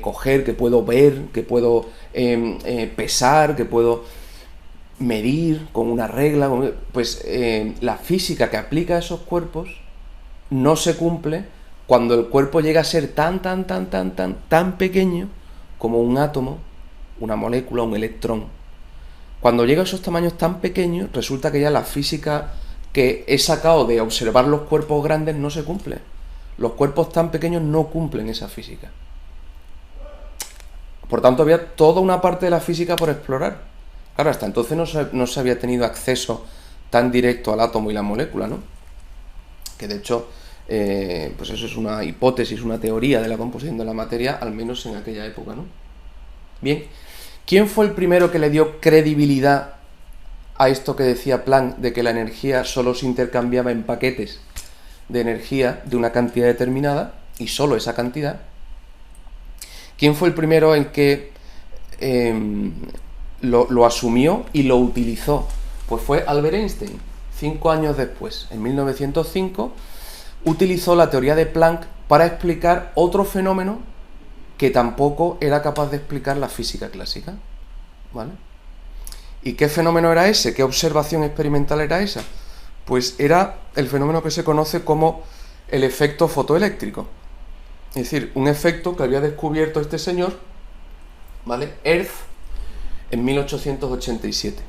coger, que puedo ver, que puedo pesar, que puedo medir con una regla, pues la física que aplica a esos cuerpos no se cumple cuando el cuerpo llega a ser tan pequeño como un átomo, una molécula, un electrón. Cuando llega a esos tamaños tan pequeños, resulta que ya la física que he sacado de observar los cuerpos grandes no se cumple. Los cuerpos tan pequeños no cumplen esa física. Por tanto, había toda una parte de la física por explorar. Claro, hasta entonces no se había tenido acceso tan directo al átomo y la molécula, ¿no? Que de hecho, pues eso es una hipótesis, una teoría de la composición de la materia, al menos en aquella época, ¿no? Bien, ¿quién fue el primero que le dio credibilidad a esto que decía Planck de que la energía solo se intercambiaba en paquetes de energía de una cantidad determinada, y solo esa cantidad. ¿Quién fue el primero en que lo asumió y lo utilizó? Pues fue Albert Einstein. 5 años después, en 1905, utilizó la teoría de Planck para explicar otro fenómeno que tampoco era capaz de explicar la física clásica, ¿vale? ¿Y qué fenómeno era ese? ¿Qué observación experimental era esa? Pues era el fenómeno que se conoce como el efecto fotoeléctrico. Es decir, un efecto que había descubierto este señor, ¿vale? Hertz, en 1887.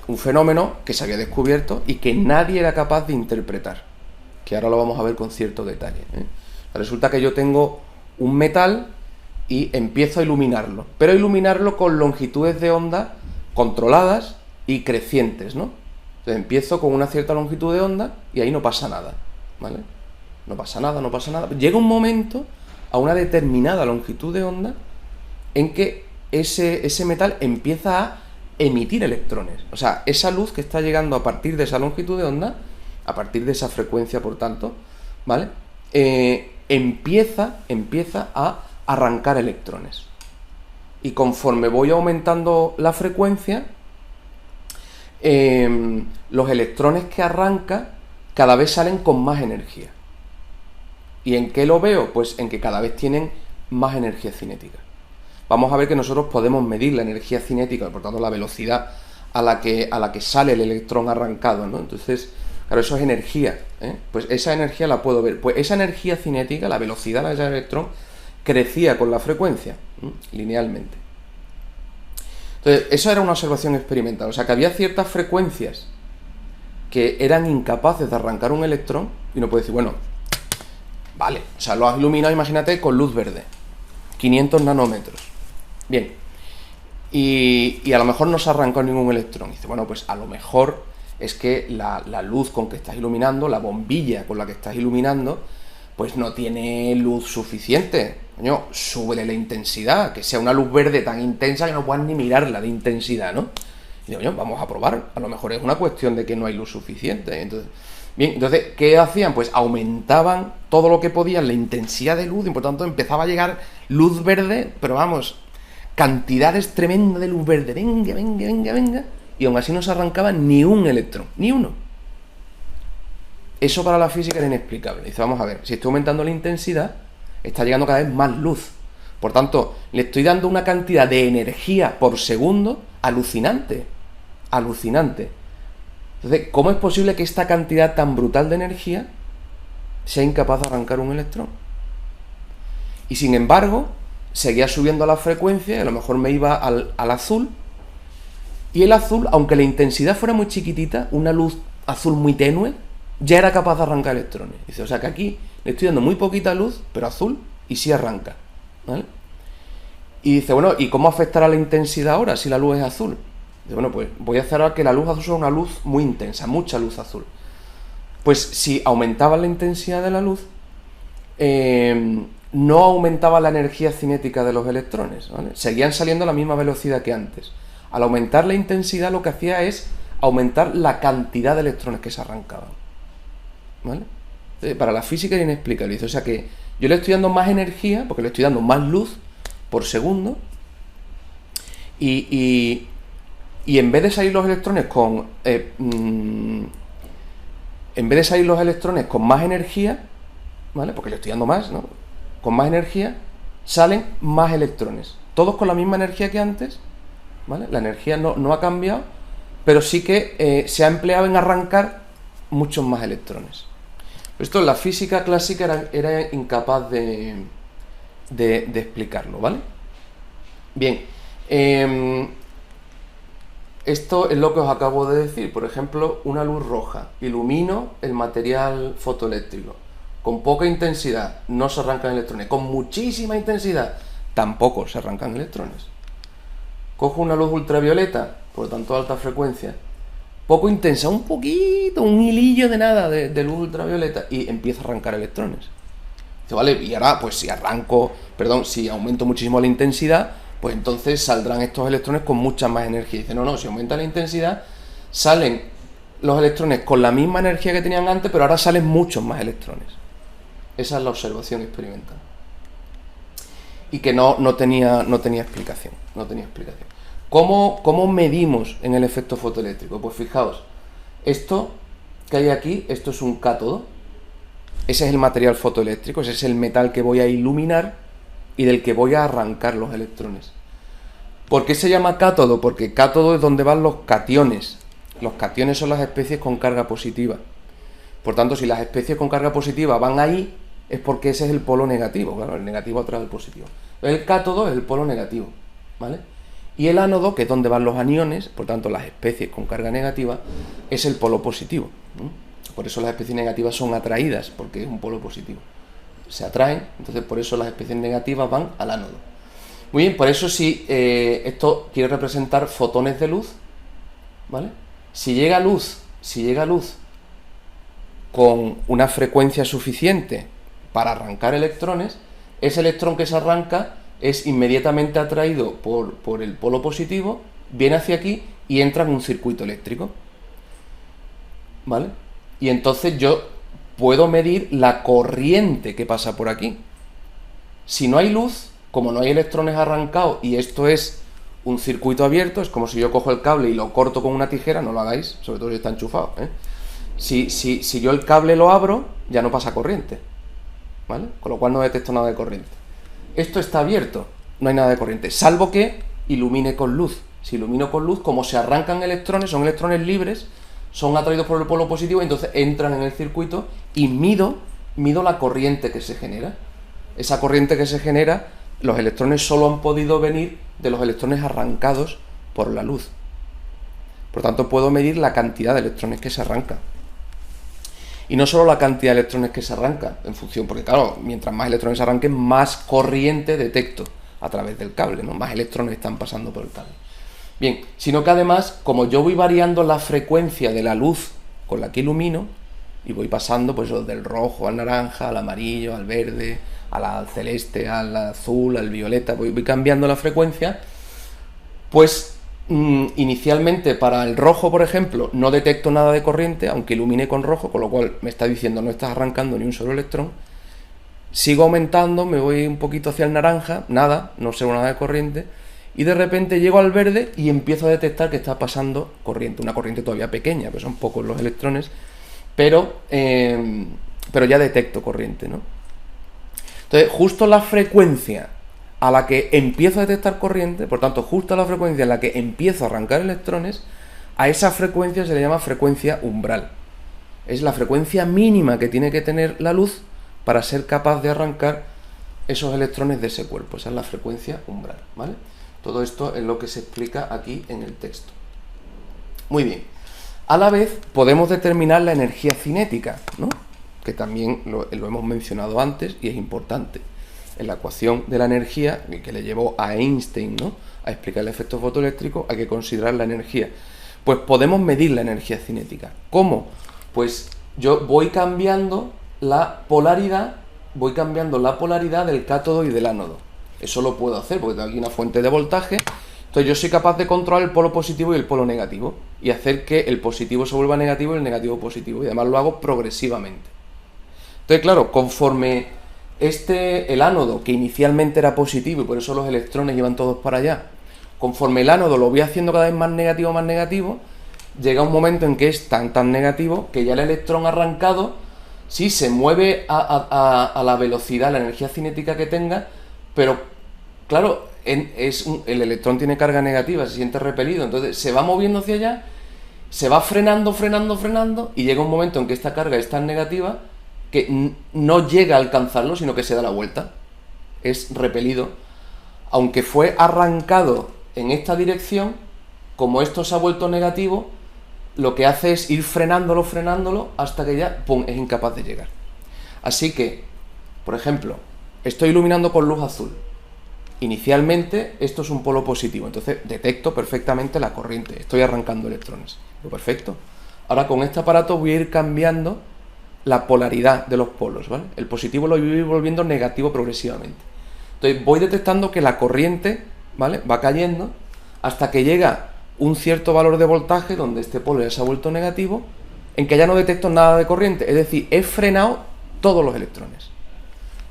Un fenómeno que se había descubierto y que nadie era capaz de interpretar, que ahora lo vamos a ver con cierto detalle, ¿eh? Resulta que yo tengo un metal y empiezo a iluminarlo, pero iluminarlo con longitudes de onda controladas y crecientes, ¿no? Entonces empiezo con una cierta longitud de onda y ahí no pasa nada, ¿vale? No pasa nada, no pasa nada. Llega un momento, a una determinada longitud de onda, en que ese metal empieza a emitir electrones. O sea, esa luz que está llegando a partir de esa longitud de onda, a partir de esa frecuencia, por tanto, ¿vale? Empieza a arrancar electrones. Y conforme voy aumentando la frecuencia, los electrones que arranca cada vez salen con más energía. ¿Y en qué lo veo? Pues en que cada vez tienen más energía cinética. Vamos a ver que nosotros podemos medir la energía cinética, por tanto la velocidad a la que sale el electrón arrancado, ¿no? Entonces, claro, eso es energía, ¿eh? Pues esa energía la puedo ver. Pues esa energía cinética, la velocidad a la que sale el electrón, crecía con la frecuencia, ¿eh? Linealmente. Entonces, eso era una observación experimental. O sea, que había ciertas frecuencias que eran incapaces de arrancar un electrón, y uno puede decir, bueno, vale, o sea, lo has iluminado, imagínate, con luz verde, 500 nanómetros. Bien, y a lo mejor no se arrancó ningún electrón. Y dice, bueno, pues a lo mejor es que la luz con que estás iluminando, la bombilla con la que estás iluminando, pues no tiene luz suficiente. Coño, súbele la intensidad, que sea una luz verde tan intensa que no puedas ni mirarla de intensidad, ¿no? Y digo, coño, vamos a probar, a lo mejor es una cuestión de que no hay luz suficiente. Entonces, ¿qué hacían? Pues aumentaban todo lo que podían la intensidad de luz, y por tanto empezaba a llegar luz verde, pero vamos, cantidades tremendas de luz verde, venga, y aún así no se arrancaba ni un electrón, ni uno. Eso para la física era inexplicable. Dice, vamos a ver, si estoy aumentando la intensidad, está llegando cada vez más luz. Por tanto, le estoy dando una cantidad de energía por segundo alucinante. Entonces, ¿cómo es posible que esta cantidad tan brutal de energía sea incapaz de arrancar un electrón? Y sin embargo, seguía subiendo la frecuencia y a lo mejor me iba al azul. Y el azul, aunque la intensidad fuera muy chiquitita, una luz azul muy tenue, ya era capaz de arrancar electrones. Dice, o sea que aquí le estoy dando muy poquita luz, pero azul, y sí arranca, ¿vale? Y dice, bueno, ¿y cómo afectará la intensidad ahora si la luz es azul? Dice, bueno, pues voy a hacer ahora que la luz azul sea una luz muy intensa, mucha luz azul. Pues si aumentaba la intensidad de la luz, no aumentaba la energía cinética de los electrones, ¿vale? Seguían saliendo a la misma velocidad que antes. Al aumentar la intensidad lo que hacía es aumentar la cantidad de electrones que se arrancaban, ¿vale? Para la física era inexplicable. Dice, o sea que yo le estoy dando más energía, porque le estoy dando más luz por segundo, y en vez de salir los electrones con más energía, ¿vale? Porque le estoy dando más, ¿no? Con más energía salen más electrones, todos con la misma energía que antes, ¿vale? La energía no ha cambiado, pero sí que se ha empleado en arrancar muchos más electrones. Esto la física clásica era incapaz de explicarlo, ¿vale? Bien, esto es lo que os acabo de decir. Por ejemplo, una luz roja. Ilumino el material fotoeléctrico. Con poca intensidad no se arrancan electrones. Con muchísima intensidad tampoco se arrancan electrones. Cojo una luz ultravioleta, por lo tanto alta frecuencia, poco intensa, un poquito, un hilillo de nada de luz ultravioleta, y empieza a arrancar electrones. Dice, vale, y ahora pues si aumento muchísimo la intensidad, pues entonces saldrán estos electrones con mucha más energía. Dice, no, si aumenta la intensidad, salen los electrones con la misma energía que tenían antes, pero ahora salen muchos más electrones. Esa es la observación experimental. Y que no tenía explicación. No tenía explicación. ¿Cómo medimos en el efecto fotoeléctrico? Pues fijaos, esto que hay aquí, esto es un cátodo. Ese es el material fotoeléctrico, ese es el metal que voy a iluminar y del que voy a arrancar los electrones. ¿Por qué se llama cátodo? Porque cátodo es donde van los cationes. Los cationes son las especies con carga positiva. Por tanto, si las especies con carga positiva van ahí, es porque ese es el polo negativo. Claro, el negativo atrae al positivo. El cátodo es el polo negativo, ¿vale? Y el ánodo, que es donde van los aniones, por tanto las especies con carga negativa, es el polo positivo. Por eso las especies negativas son atraídas, porque es un polo positivo. Se atraen, entonces por eso las especies negativas van al ánodo. Muy bien, por eso si esto quiere representar fotones de luz, ¿vale? Si llega luz con una frecuencia suficiente para arrancar electrones, ese electrón que se arranca es inmediatamente atraído por el polo positivo, viene hacia aquí y entra en un circuito eléctrico, ¿vale? Y entonces yo puedo medir la corriente que pasa por aquí. Si no hay luz, como no hay electrones arrancados y esto es un circuito abierto, es como si yo cojo el cable y lo corto con una tijera, no lo hagáis, sobre todo si está enchufado, ¿eh? Si yo el cable lo abro, ya no pasa corriente, ¿vale? Con lo cual no detecto nada de corriente. Esto está abierto, no hay nada de corriente, salvo que ilumine con luz. Si ilumino con luz, como se arrancan electrones, son electrones libres, son atraídos por el polo positivo, entonces entran en el circuito y mido la corriente que se genera. Esa corriente que se genera, los electrones solo han podido venir de los electrones arrancados por la luz. Por tanto, puedo medir la cantidad de electrones que se arrancan. Y no solo la cantidad de electrones que se arrancan, en función, porque claro, mientras más electrones se arranquen, más corriente detecto a través del cable, ¿no? Más electrones están pasando por el cable. Bien, sino que además, como yo voy variando la frecuencia de la luz con la que ilumino, y voy pasando pues del rojo al naranja, al amarillo, al verde, al celeste, al azul, al violeta, voy cambiando la frecuencia, pues inicialmente para el rojo, por ejemplo, no detecto nada de corriente, aunque ilumine con rojo, con lo cual me está diciendo no estás arrancando ni un solo electrón. Sigo aumentando, me voy un poquito hacia el naranja, nada, no observo nada de corriente, y de repente llego al verde y empiezo a detectar que está pasando corriente, una corriente todavía pequeña, que son pocos los electrones, pero ya detecto corriente, ¿no? Entonces, justo la frecuencia a la que empiezo a detectar corriente, por tanto, justo a la frecuencia en la que empiezo a arrancar electrones, a esa frecuencia se le llama frecuencia umbral. Es la frecuencia mínima que tiene que tener la luz para ser capaz de arrancar esos electrones de ese cuerpo. Esa es la frecuencia umbral, ¿vale? Todo esto es lo que se explica aquí en el texto. Muy bien. A la vez, podemos determinar la energía cinética, ¿no? Que también lo hemos mencionado antes y es importante. En la ecuación de la energía, que le llevó a Einstein, ¿no?, a explicar el efecto fotoeléctrico, hay que considerar la energía. Pues podemos medir la energía cinética. ¿Cómo? Pues yo voy cambiando la polaridad del cátodo y del ánodo. Eso lo puedo hacer porque tengo aquí una fuente de voltaje. Entonces yo soy capaz de controlar el polo positivo y el polo negativo y hacer que el positivo se vuelva negativo y el negativo positivo. Y además lo hago progresivamente. Entonces, claro, conforme el ánodo, que inicialmente era positivo y por eso los electrones iban todos para allá, conforme el ánodo lo voy haciendo cada vez más negativo, llega un momento en que es tan negativo que ya el electrón arrancado, sí, se mueve a la velocidad, la energía cinética que tenga, pero claro, el electrón tiene carga negativa, se siente repelido, entonces se va moviendo hacia allá, se va frenando y llega un momento en que esta carga es tan negativa que no llega a alcanzarlo, sino que se da la vuelta, es repelido. Aunque fue arrancado en esta dirección, como esto se ha vuelto negativo, lo que hace es ir frenándolo hasta que ya, ¡pum!, es incapaz de llegar. Así que, por ejemplo, estoy iluminando con luz azul. Inicialmente esto es un polo positivo, entonces detecto perfectamente la corriente, estoy arrancando electrones. Perfecto. Ahora con este aparato voy a ir cambiando la polaridad de los polos, ¿vale? El positivo lo voy a ir volviendo negativo progresivamente. Entonces voy detectando que la corriente, ¿vale?, va cayendo hasta que llega un cierto valor de voltaje donde este polo ya se ha vuelto negativo, en que ya no detecto nada de corriente, es decir, he frenado todos los electrones.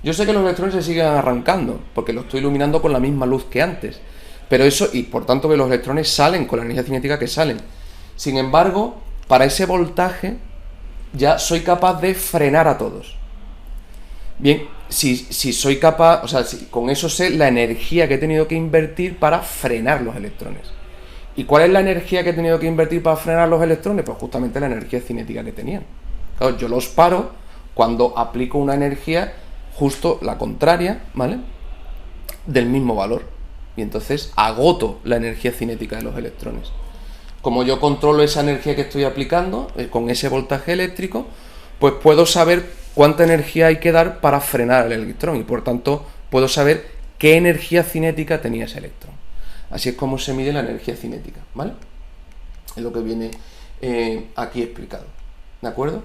Yo sé que los electrones se siguen arrancando, porque lo estoy iluminando con la misma luz que antes, pero eso, y por tanto que los electrones salen con la energía cinética que salen. Sin embargo, para ese voltaje ya soy capaz de frenar a todos. Bien, si soy capaz, o sea, si con eso sé la energía que he tenido que invertir para frenar los electrones. ¿Y cuál es la energía que he tenido que invertir para frenar los electrones? Pues justamente la energía cinética que tenían. Claro, yo los paro cuando aplico una energía justo la contraria, ¿vale? Del mismo valor. Y entonces agoto la energía cinética de los electrones. Como yo controlo esa energía que estoy aplicando, con ese voltaje eléctrico, pues puedo saber cuánta energía hay que dar para frenar el electrón y por tanto puedo saber qué energía cinética tenía ese electrón. Así es como se mide la energía cinética, ¿vale? Es lo que viene aquí explicado, ¿de acuerdo?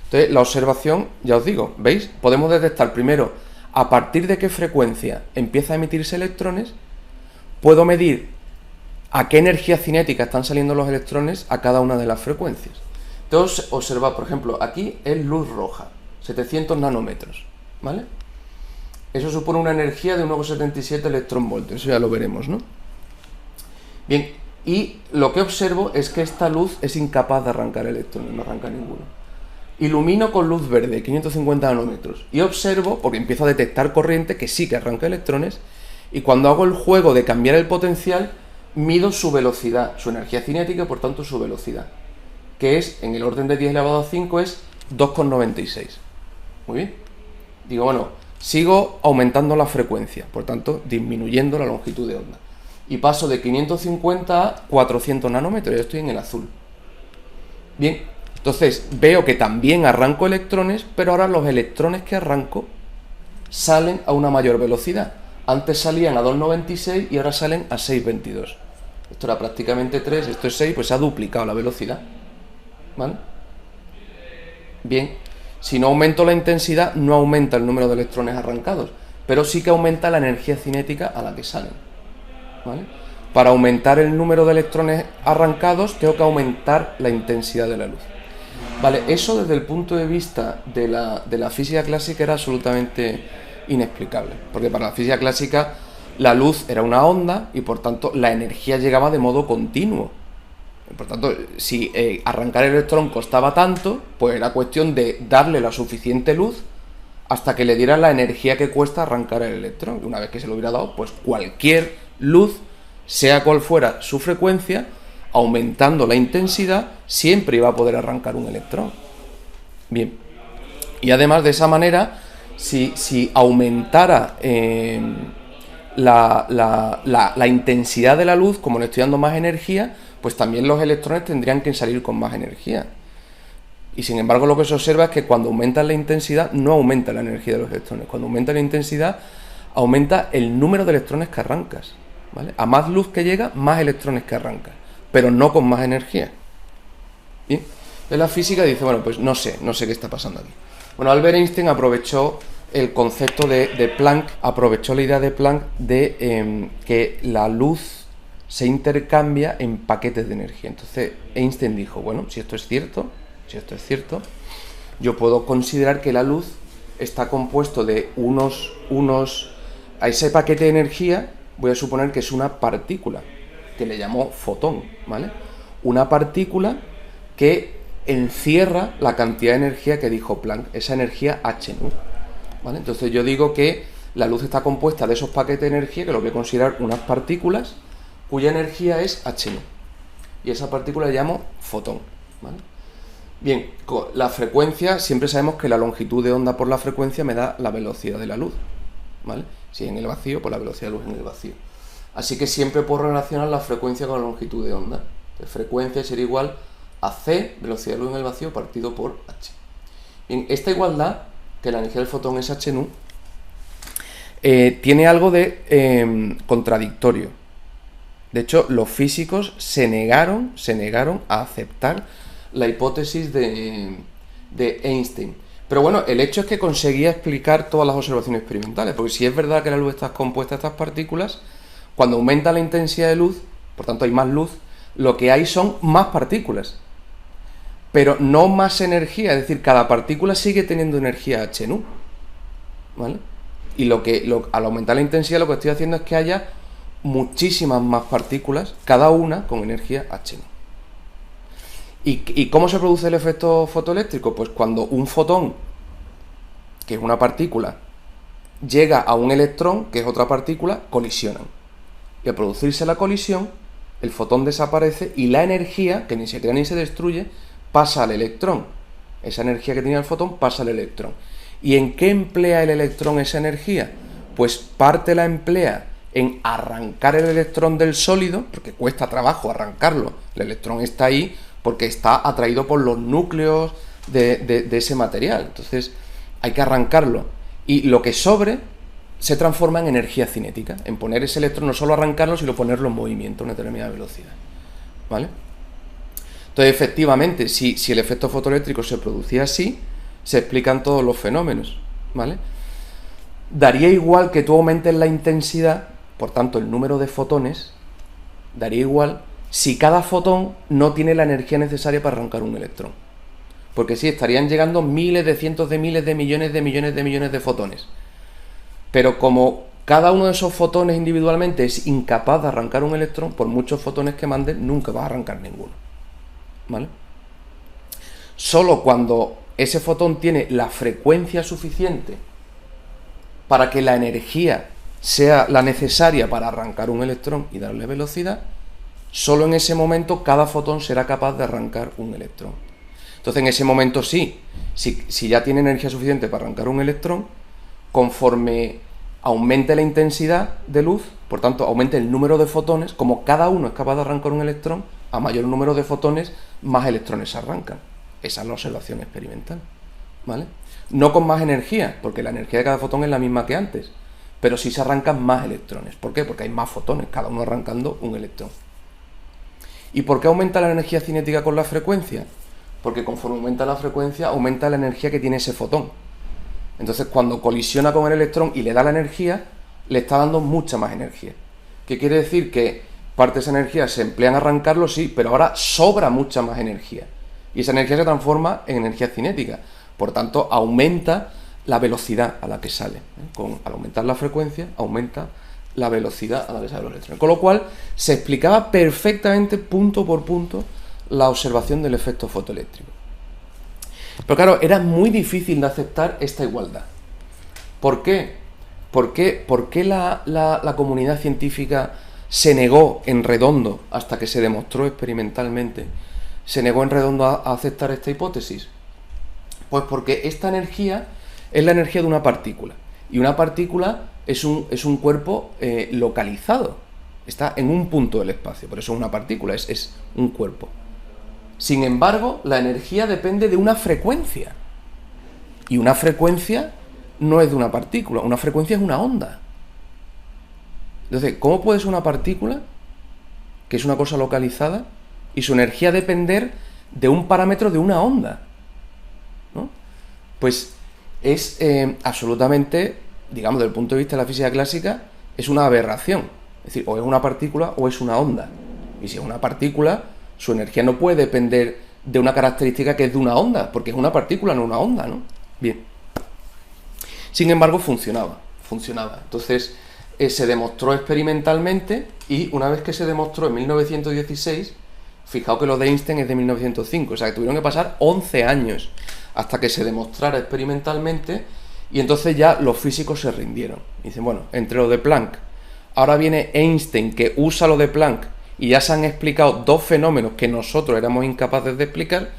Entonces, la observación, ya os digo, ¿veis? Podemos detectar primero a partir de qué frecuencia empieza a emitirse electrones, puedo medir a qué energía cinética están saliendo los electrones a cada una de las frecuencias. Entonces, observad, por ejemplo, aquí es luz roja, 700 nanómetros, ¿vale? Eso supone una energía de 1,77 electronvoltios, eso ya lo veremos, ¿no? Bien, y lo que observo es que esta luz es incapaz de arrancar electrones, no arranca ninguno. Ilumino con luz verde, 550 nanómetros, y observo, porque empiezo a detectar corriente, que sí que arranca electrones, y cuando hago el juego de cambiar el potencial, mido su velocidad, su energía cinética, por tanto su velocidad, que es, en el orden de 10 elevado a 5, es 2,96. Muy bien. Digo, bueno, sigo aumentando la frecuencia, por tanto, disminuyendo la longitud de onda. Y paso de 550 a 400 nanómetros, ya estoy en el azul. Bien, entonces veo que también arranco electrones, pero ahora los electrones que arranco salen a una mayor velocidad. Antes salían a 2,96 y ahora salen a 6,22. Esto era prácticamente 3, esto es 6, pues se ha duplicado la velocidad. ¿Vale? Bien, si no aumento la intensidad, no aumenta el número de electrones arrancados, pero sí que aumenta la energía cinética a la que salen. ¿Vale? Para aumentar el número de electrones arrancados, tengo que aumentar la intensidad de la luz. Vale, eso desde el punto de vista de la física clásica era absolutamente inexplicable, porque para la física clásica la luz era una onda y por tanto la energía llegaba de modo continuo. Por tanto, si arrancar el electrón costaba tanto, pues era cuestión de darle la suficiente luz hasta que le diera la energía que cuesta arrancar el electrón. Y una vez que se lo hubiera dado, pues cualquier luz, sea cual fuera su frecuencia, aumentando la intensidad, siempre iba a poder arrancar un electrón. Bien, y además de esa manera, si aumentara la intensidad de la luz, como le estoy dando más energía, pues también los electrones tendrían que salir con más energía. Y sin embargo lo que se observa es que cuando aumenta la intensidad no aumenta la energía de los electrones. Cuando aumenta la intensidad aumenta el número de electrones que arrancas, ¿vale? A más luz que llega, más electrones que arrancas, pero no con más energía. Bien, entonces la física dice, bueno, pues no sé qué está pasando aquí. Bueno, Albert Einstein aprovechó el concepto de Planck, aprovechó la idea de Planck de que la luz se intercambia en paquetes de energía. Entonces Einstein dijo, bueno, si esto es cierto, yo puedo considerar que la luz está compuesto de a ese paquete de energía voy a suponer que es una partícula, que le llamó fotón, ¿vale? Una partícula que encierra la cantidad de energía que dijo Planck, esa energía h nu, ¿vale? Entonces yo digo que la luz está compuesta de esos paquetes de energía, que lo voy a considerar unas partículas, cuya energía es h nu. Y esa partícula la llamo fotón, ¿vale? Bien, con la frecuencia, siempre sabemos que la longitud de onda por la frecuencia me da la velocidad de la luz, ¿vale? Si en el vacío, pues la velocidad de luz en el vacío. Así que siempre puedo relacionar la frecuencia con la longitud de onda. Entonces, frecuencia sería igual a c, velocidad de luz en el vacío, partido por h. Bien, esta igualdad, que la energía del fotón es h nu, tiene algo de contradictorio. De hecho, los físicos se negaron a aceptar la hipótesis de Einstein. Pero bueno, el hecho es que conseguía explicar todas las observaciones experimentales, porque si es verdad que la luz está compuesta de estas partículas, cuando aumenta la intensidad de luz, por tanto hay más luz, lo que hay son más partículas, pero no más energía, es decir, cada partícula sigue teniendo energía h nu, ¿vale? Y al aumentar la intensidad lo que estoy haciendo es que haya muchísimas más partículas, cada una con energía h nu. ¿Y cómo se produce el efecto fotoeléctrico? Pues cuando un fotón, que es una partícula, llega a un electrón, que es otra partícula, colisionan. Y al producirse la colisión, el fotón desaparece y la energía, que ni se crea ni se destruye, pasa al electrón. Esa energía que tenía el fotón pasa al electrón. ¿Y en qué emplea el electrón esa energía? Pues parte la emplea en arrancar el electrón del sólido, porque cuesta trabajo arrancarlo. El electrón está ahí porque está atraído por los núcleos de ese material. Entonces hay que arrancarlo. Y lo que sobre se transforma en energía cinética, en poner ese electrón, no solo arrancarlo, sino ponerlo en movimiento a una determinada velocidad, ¿vale? Entonces, efectivamente, si el efecto fotoeléctrico se producía así, se explican todos los fenómenos, ¿vale? Daría igual que tú aumentes la intensidad, por tanto, el número de fotones, daría igual si cada fotón no tiene la energía necesaria para arrancar un electrón. Porque sí, estarían llegando miles de cientos de miles de millones de fotones. Pero como cada uno de esos fotones individualmente es incapaz de arrancar un electrón, por muchos fotones que manden, nunca va a arrancar ninguno, ¿vale? Solo cuando ese fotón tiene la frecuencia suficiente para que la energía sea la necesaria para arrancar un electrón y darle velocidad, solo en ese momento cada fotón será capaz de arrancar un electrón. Entonces, en ese momento sí, si ya tiene energía suficiente para arrancar un electrón, conforme aumente la intensidad de luz, por tanto, aumente el número de fotones, como cada uno es capaz de arrancar un electrón, a mayor número de fotones, más electrones se arrancan. Esa es la observación experimental, ¿vale? No con más energía, porque la energía de cada fotón es la misma que antes, pero sí se arrancan más electrones. ¿Por qué? Porque hay más fotones, cada uno arrancando un electrón. ¿Y por qué aumenta la energía cinética con la frecuencia? Porque conforme aumenta la frecuencia, aumenta la energía que tiene ese fotón. Entonces, cuando colisiona con el electrón y le da la energía, le está dando mucha más energía. ¿Qué quiere decir? Que parte de esa energía se emplea en arrancarlo, sí, pero ahora sobra mucha más energía. Y esa energía se transforma en energía cinética. Por tanto, aumenta la velocidad a la que sale. Al aumentar la frecuencia, aumenta la velocidad a la que salen los electrones. Con lo cual, se explicaba perfectamente, punto por punto, la observación del efecto fotoeléctrico. Pero claro, era muy difícil de aceptar esta igualdad. ¿Por qué? ¿Por qué la comunidad científica se negó en redondo, hasta que se demostró experimentalmente, se negó en redondo a aceptar esta hipótesis? Pues porque esta energía es la energía de una partícula. Y una partícula es un cuerpo localizado. Está en un punto del espacio. Por eso es una partícula, es un cuerpo. Sin embargo, la energía depende de una frecuencia. Y una frecuencia no es de una partícula, una frecuencia es una onda. Entonces, ¿cómo puede ser una partícula, que es una cosa localizada, y su energía depender de un parámetro de una onda? ¿No? Pues es absolutamente, digamos, desde el punto de vista de la física clásica, es una aberración. Es decir, o es una partícula o es una onda. Y si es una partícula, su energía no puede depender de una característica que es de una onda, porque es una partícula, no una onda, ¿no? Bien. Sin embargo, funcionaba. Entonces, se demostró experimentalmente, y una vez que se demostró en 1916, fijaos que lo de Einstein es de 1905, o sea que tuvieron que pasar 11 años hasta que se demostrara experimentalmente, y entonces ya los físicos se rindieron. Dicen, bueno, entre lo de Planck, ahora viene Einstein, que usa lo de Planck, y ya se han explicado dos fenómenos que nosotros éramos incapaces de explicar,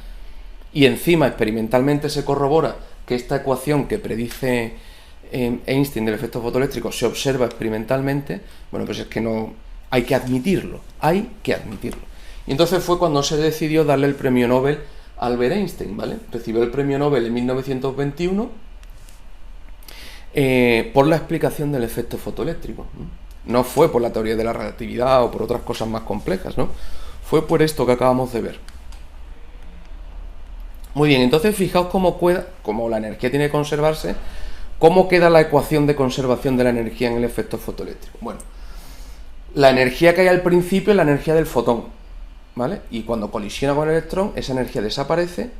y encima experimentalmente se corrobora que esta ecuación que predice Einstein del efecto fotoeléctrico se observa experimentalmente. Bueno, pues es que no, hay que admitirlo. Y entonces fue cuando se decidió darle el premio Nobel a Albert Einstein, ¿vale? Recibió el premio Nobel en 1921 por la explicación del efecto fotoeléctrico. No fue por la teoría de la relatividad o por otras cosas más complejas, ¿no? Fue por esto que acabamos de ver. Muy bien, entonces fijaos cómo la energía tiene que conservarse, cómo queda la ecuación de conservación de la energía en el efecto fotoeléctrico. Bueno, la energía que hay al principio es la energía del fotón, ¿vale? Y cuando colisiona con el electrón, esa energía desaparece,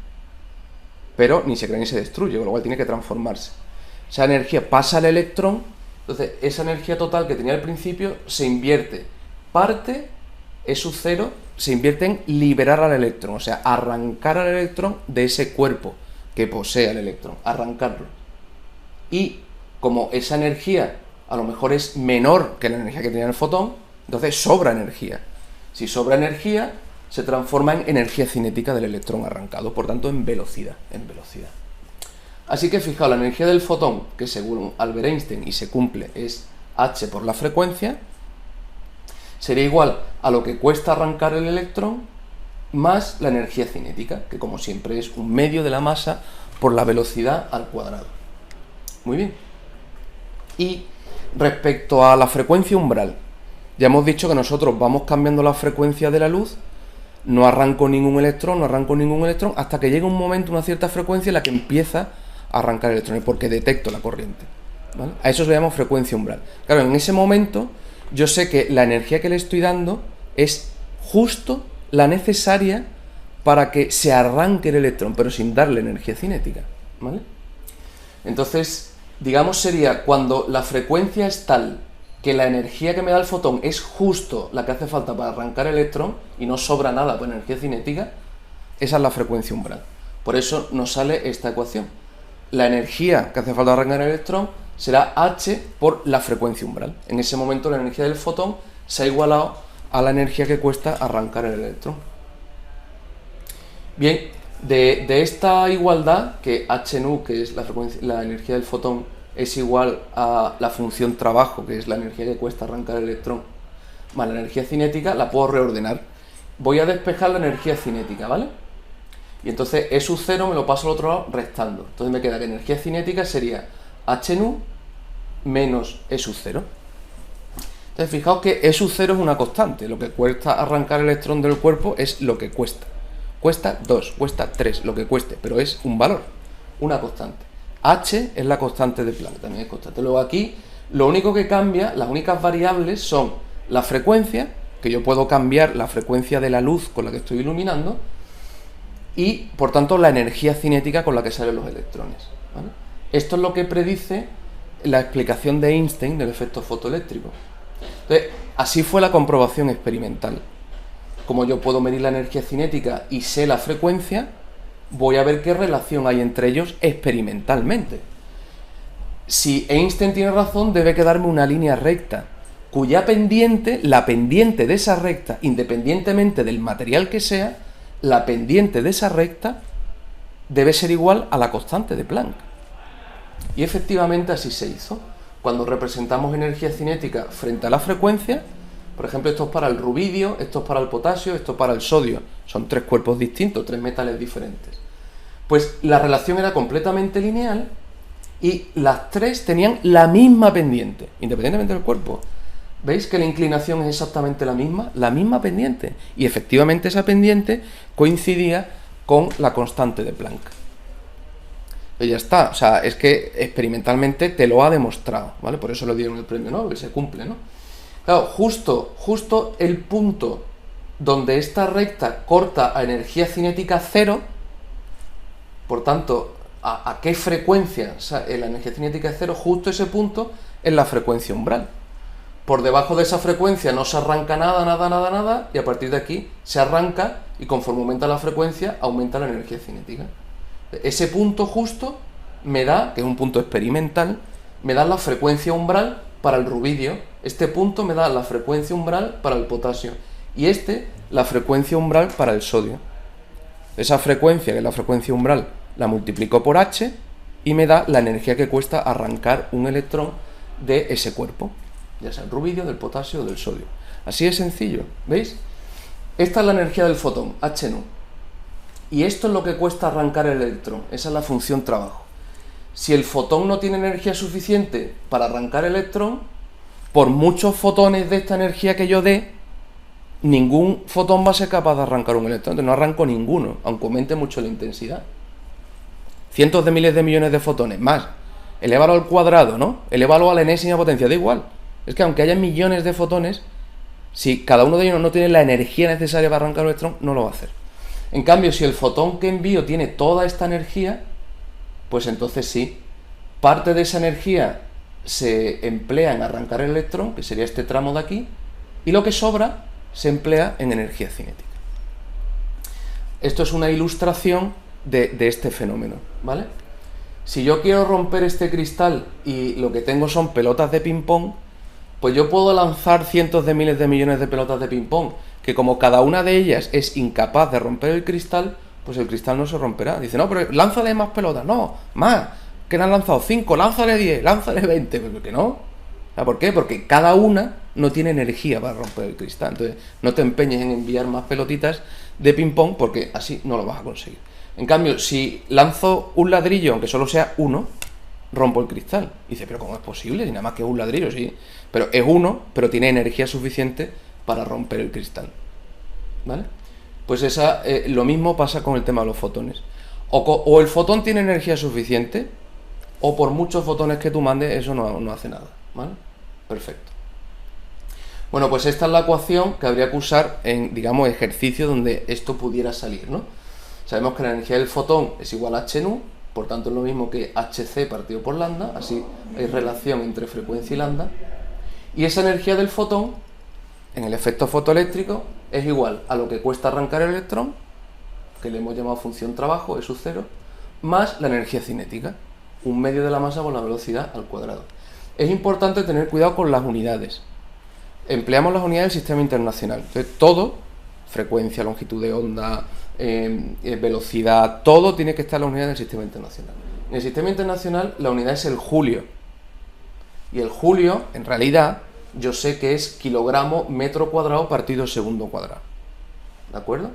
pero ni se crea ni se destruye, con lo cual tiene que transformarse. Esa energía pasa al electrón, entonces esa energía total que tenía al principio se invierte. Parte, E sub 0, se invierte en liberar al electrón, o sea, arrancar al electrón de ese cuerpo que posee al electrón, arrancarlo. Y como esa energía a lo mejor es menor que la energía que tenía el fotón, entonces sobra energía. Si sobra energía, se transforma en energía cinética del electrón arrancado, por tanto en velocidad. Así que fijaos, la energía del fotón, que según Albert Einstein y se cumple es h por la frecuencia, sería igual a lo que cuesta arrancar el electrón más la energía cinética, que como siempre es un medio de la masa por la velocidad al cuadrado. Muy bien. Y respecto a la frecuencia umbral, ya hemos dicho que nosotros vamos cambiando la frecuencia de la luz, no arranco ningún electrón, hasta que llega un momento, una cierta frecuencia en la que empieza a arrancar electrones, porque detecto la corriente, ¿vale? A eso se llama frecuencia umbral. Claro, en ese momento yo sé que la energía que le estoy dando es justo la necesaria para que se arranque el electrón, pero sin darle energía cinética, ¿vale? Entonces, digamos, sería cuando la frecuencia es tal que la energía que me da el fotón es justo la que hace falta para arrancar el electrón y no sobra nada por energía cinética, esa es la frecuencia umbral. Por eso nos sale esta ecuación. La energía que hace falta para arrancar el electrón será h por la frecuencia umbral. En ese momento la energía del fotón se ha igualado a la energía que cuesta arrancar el electrón. Bien, de esta igualdad, que h nu, que es la energía del fotón, es igual a la función trabajo, que es la energía que cuesta arrancar el electrón, más la energía cinética, la puedo reordenar. Voy a despejar la energía cinética, ¿vale? Y entonces E sub 0 me lo paso al otro lado restando. Entonces me queda que energía cinética sería h nu menos E sub 0. Entonces fijaos que E sub 0 es una constante. Lo que cuesta arrancar el electrón del cuerpo es lo que cuesta. Cuesta 2, cuesta 3, lo que cueste, pero es un valor, una constante. H es la constante de Planck, también es constante. Luego aquí lo único que cambia, las únicas variables son la frecuencia, que yo puedo cambiar la frecuencia de la luz con la que estoy iluminando, y por tanto la energía cinética con la que salen los electrones, ¿vale? Esto es lo que predice la explicación de Einstein del efecto fotoeléctrico. Entonces, así fue la comprobación experimental. Como yo puedo medir la energía cinética y sé la frecuencia, voy a ver qué relación hay entre ellos experimentalmente. Si Einstein tiene razón, debe quedarme una línea recta, cuya pendiente, la pendiente de esa recta, independientemente del material que sea, la pendiente de esa recta debe ser igual a la constante de Planck. Y efectivamente así se hizo. Cuando representamos energía cinética frente a la frecuencia, por ejemplo, esto es para el rubidio, esto es para el potasio, esto es para el sodio. Son tres cuerpos distintos, tres metales diferentes. Pues la relación era completamente lineal y las tres tenían la misma pendiente, independientemente del cuerpo. ¿Veis que la inclinación es exactamente la misma pendiente? Y efectivamente esa pendiente coincidía con la constante de Planck. Y ya está, o sea, es que experimentalmente te lo ha demostrado, ¿vale? Por eso le dieron el premio Nobel, se cumple, ¿no? Claro, justo el punto donde esta recta corta a energía cinética 0, por tanto, ¿a qué frecuencia? O sea, la energía cinética es 0, justo ese punto es la frecuencia umbral. Por debajo de esa frecuencia no se arranca nada, y a partir de aquí se arranca y conforme aumenta la frecuencia, aumenta la energía cinética. Ese punto justo me da, que es un punto experimental, me da la frecuencia umbral para el rubidio, este punto me da la frecuencia umbral para el potasio, y la frecuencia umbral para el sodio. Esa frecuencia, que es la frecuencia umbral, la multiplico por h y me da la energía que cuesta arrancar un electrón de ese cuerpo, ya sea el rubidio, del potasio o del sodio. Así es sencillo, ¿veis? Esta es la energía del fotón, h nu. Y esto es lo que cuesta arrancar el electrón, esa es la función trabajo. Si el fotón no tiene energía suficiente para arrancar el electrón, por muchos fotones de esta energía que yo dé, ningún fotón va a ser capaz de arrancar un electrón. Entonces no arranco ninguno, aunque aumente mucho la intensidad. Cientos de miles de millones de fotones, más. Elévalo al cuadrado, ¿no? Elévalo a la enésima potencia, da igual. Es que aunque haya millones de fotones, Si cada uno de ellos no tiene la energía necesaria para arrancar un electrón, no lo va a hacer. En cambio, si el fotón que envío tiene toda esta energía, pues entonces sí, parte de esa energía se emplea en arrancar el electrón, que sería este tramo de aquí, y lo que sobra se emplea en energía cinética. Esto es una ilustración de este fenómeno, ¿vale? Si yo quiero romper este cristal y lo que tengo son pelotas de ping-pong, pues yo puedo lanzar cientos de miles de millones de pelotas de ping-pong, que como cada una de ellas es incapaz de romper el cristal, pues el cristal no se romperá. Dice, no, pero lánzale más pelotas. No, más. Que le han lanzado 5, lánzale 10, lánzale 20. ¿Por qué no? ¿Por qué? Porque cada una no tiene energía para romper el cristal. Entonces, no te empeñes en enviar más pelotitas de ping-pong porque así no lo vas a conseguir. En cambio, si lanzo un ladrillo, aunque solo sea uno, rompo el cristal. Y dice, pero ¿cómo es posible? Si nada más que es un ladrillo, sí. Pero es uno, pero tiene energía suficiente para romper el cristal. ¿Vale? Pues lo mismo pasa con el tema de los fotones. O el fotón tiene energía suficiente, o por muchos fotones que tú mandes, eso no hace nada. ¿Vale? Perfecto. Bueno, pues esta es la ecuación que habría que usar en, digamos, ejercicio donde esto pudiera salir, ¿no? Sabemos que la energía del fotón es igual a h nu, por tanto es lo mismo que hc partido por lambda, así hay relación entre frecuencia y lambda. Y esa energía del fotón, en el efecto fotoeléctrico, es igual a lo que cuesta arrancar el electrón, que le hemos llamado función trabajo, E sub 0, más la energía cinética, 1/2 de la masa por la velocidad al cuadrado. Es importante tener cuidado con las unidades. Empleamos las unidades del sistema internacional. Entonces, todo, frecuencia, longitud de onda, velocidad, todo tiene que estar en la unidad del sistema internacional. En el sistema internacional la unidad es el julio. Y el julio, en realidad, yo sé que es kilogramo metro cuadrado partido segundo cuadrado. ¿De acuerdo?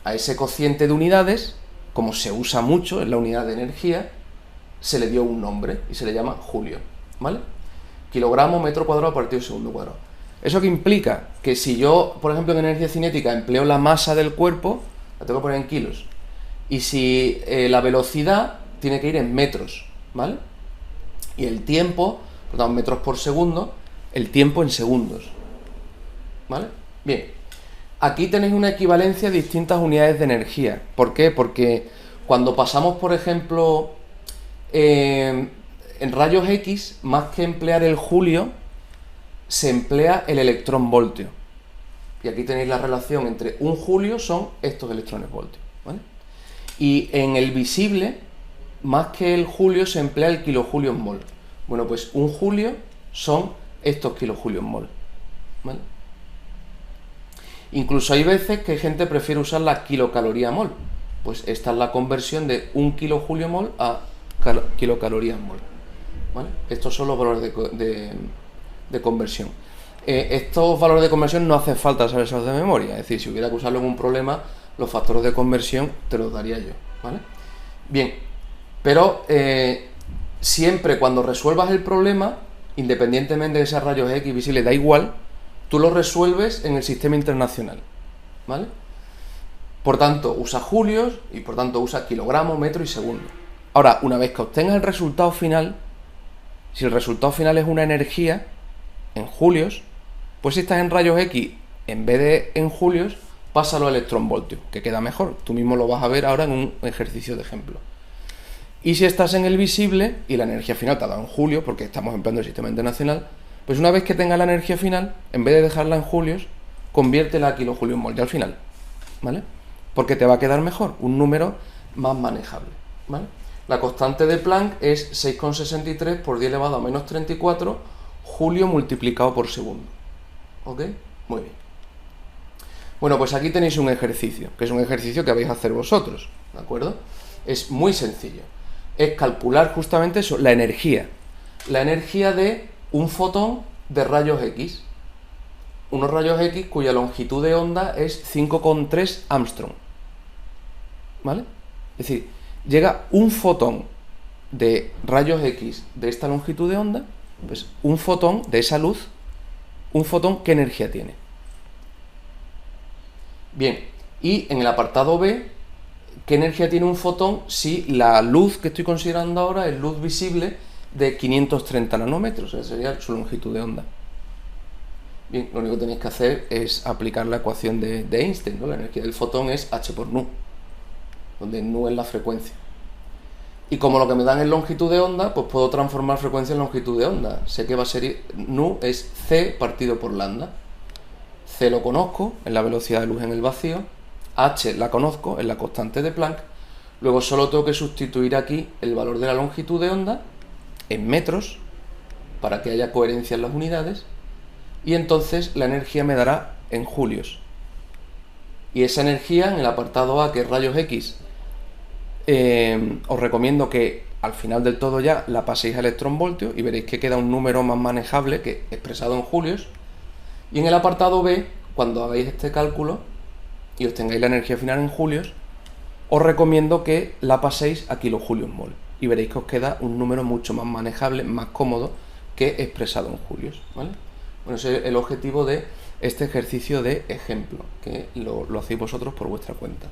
A ese cociente de unidades, como se usa mucho en la unidad de energía, se le dio un nombre y se le llama julio. ¿Vale? Kilogramo metro cuadrado partido segundo cuadrado. ¿Eso qué implica? Que si yo, por ejemplo, en energía cinética empleo la masa del cuerpo, la tengo que poner en kilos. Y si la velocidad tiene que ir en metros, ¿vale? Y el tiempo, por tanto, metros por segundo, el tiempo en segundos. ¿Vale? Bien. Aquí tenéis una equivalencia de distintas unidades de energía. ¿Por qué? Porque cuando pasamos, por ejemplo, en rayos X, más que emplear el julio, se emplea el electrón voltio. Y aquí tenéis la relación entre un julio son estos electrones voltios, ¿vale? Y en el visible, más que el julio, se emplea el kilojulios mol. Bueno, pues un julio son estos kilojulios mol, ¿vale? Incluso hay veces que gente prefiere usar la kilocaloría mol. Pues esta es la conversión de un kilojulio mol a kilocalorías mol, ¿vale? Estos son los valores de conversión. Estos valores de conversión no hace falta saberlos de memoria, es decir, si hubiera que usarlo en un problema, los factores de conversión te los daría yo, ¿vale? Bien, pero siempre cuando resuelvas el problema, independientemente de esos rayos X visibles, da igual, tú lo resuelves en el sistema internacional, ¿vale? Por tanto, usa julios y por tanto usa kilogramo, metro y segundo. Ahora, una vez que obtengas el resultado final, si el resultado final es una energía en julios, pues si estás en rayos X, en vez de en julios, pásalo a electronvoltios, que queda mejor. Tú mismo lo vas a ver ahora en un ejercicio de ejemplo. Y si estás en el visible y la energía final te ha dado en julio, porque estamos empleando el sistema internacional, pues una vez que tenga la energía final, en vez de dejarla en julios, conviértela a kilojulios mol ya al final, ¿vale? Porque te va a quedar mejor, un número más manejable, ¿vale? La constante de Planck es 6,63 por 10 elevado a menos 34 julio multiplicado por segundo. ¿Ok? Muy bien. Bueno, pues aquí tenéis un ejercicio, que es un ejercicio que vais a hacer vosotros, ¿de acuerdo? Es muy sencillo. Es calcular justamente eso, la energía. La energía de un fotón de rayos X. Unos rayos X cuya longitud de onda es 5,3 Armstrong. ¿Vale? Es decir, llega un fotón de rayos X de esta longitud de onda, pues un fotón de esa luz, un fotón, ¿qué energía tiene? Bien, y en el apartado B, ¿qué energía tiene un fotón si la luz que estoy considerando ahora es luz visible de 530 nanómetros? Esa sería su longitud de onda. Bien, lo único que tenéis que hacer es aplicar la ecuación de Einstein, ¿no? La energía del fotón es h por nu, donde nu es la frecuencia. Y como lo que me dan es longitud de onda, pues puedo transformar frecuencia en longitud de onda. Sé que va a ser nu es c partido por lambda. C lo conozco, es la velocidad de luz en el vacío. H la conozco, es la constante de Planck. Luego solo tengo que sustituir aquí el valor de la longitud de onda en metros para que haya coherencia en las unidades. Y entonces la energía me dará en julios. Y esa energía en el apartado A, que es rayos X, os recomiendo que al final del todo ya la paséis a electronvoltios y veréis que queda un número más manejable que expresado en julios. Y en el apartado B, cuando hagáis este cálculo y os tengáis la energía final en julios, os recomiendo que la paséis a kilojulios mol y veréis que os queda un número mucho más manejable, más cómodo que expresado en julios, ¿vale? Bueno, ese es el objetivo de este ejercicio de ejemplo, que lo hacéis vosotros por vuestra cuenta.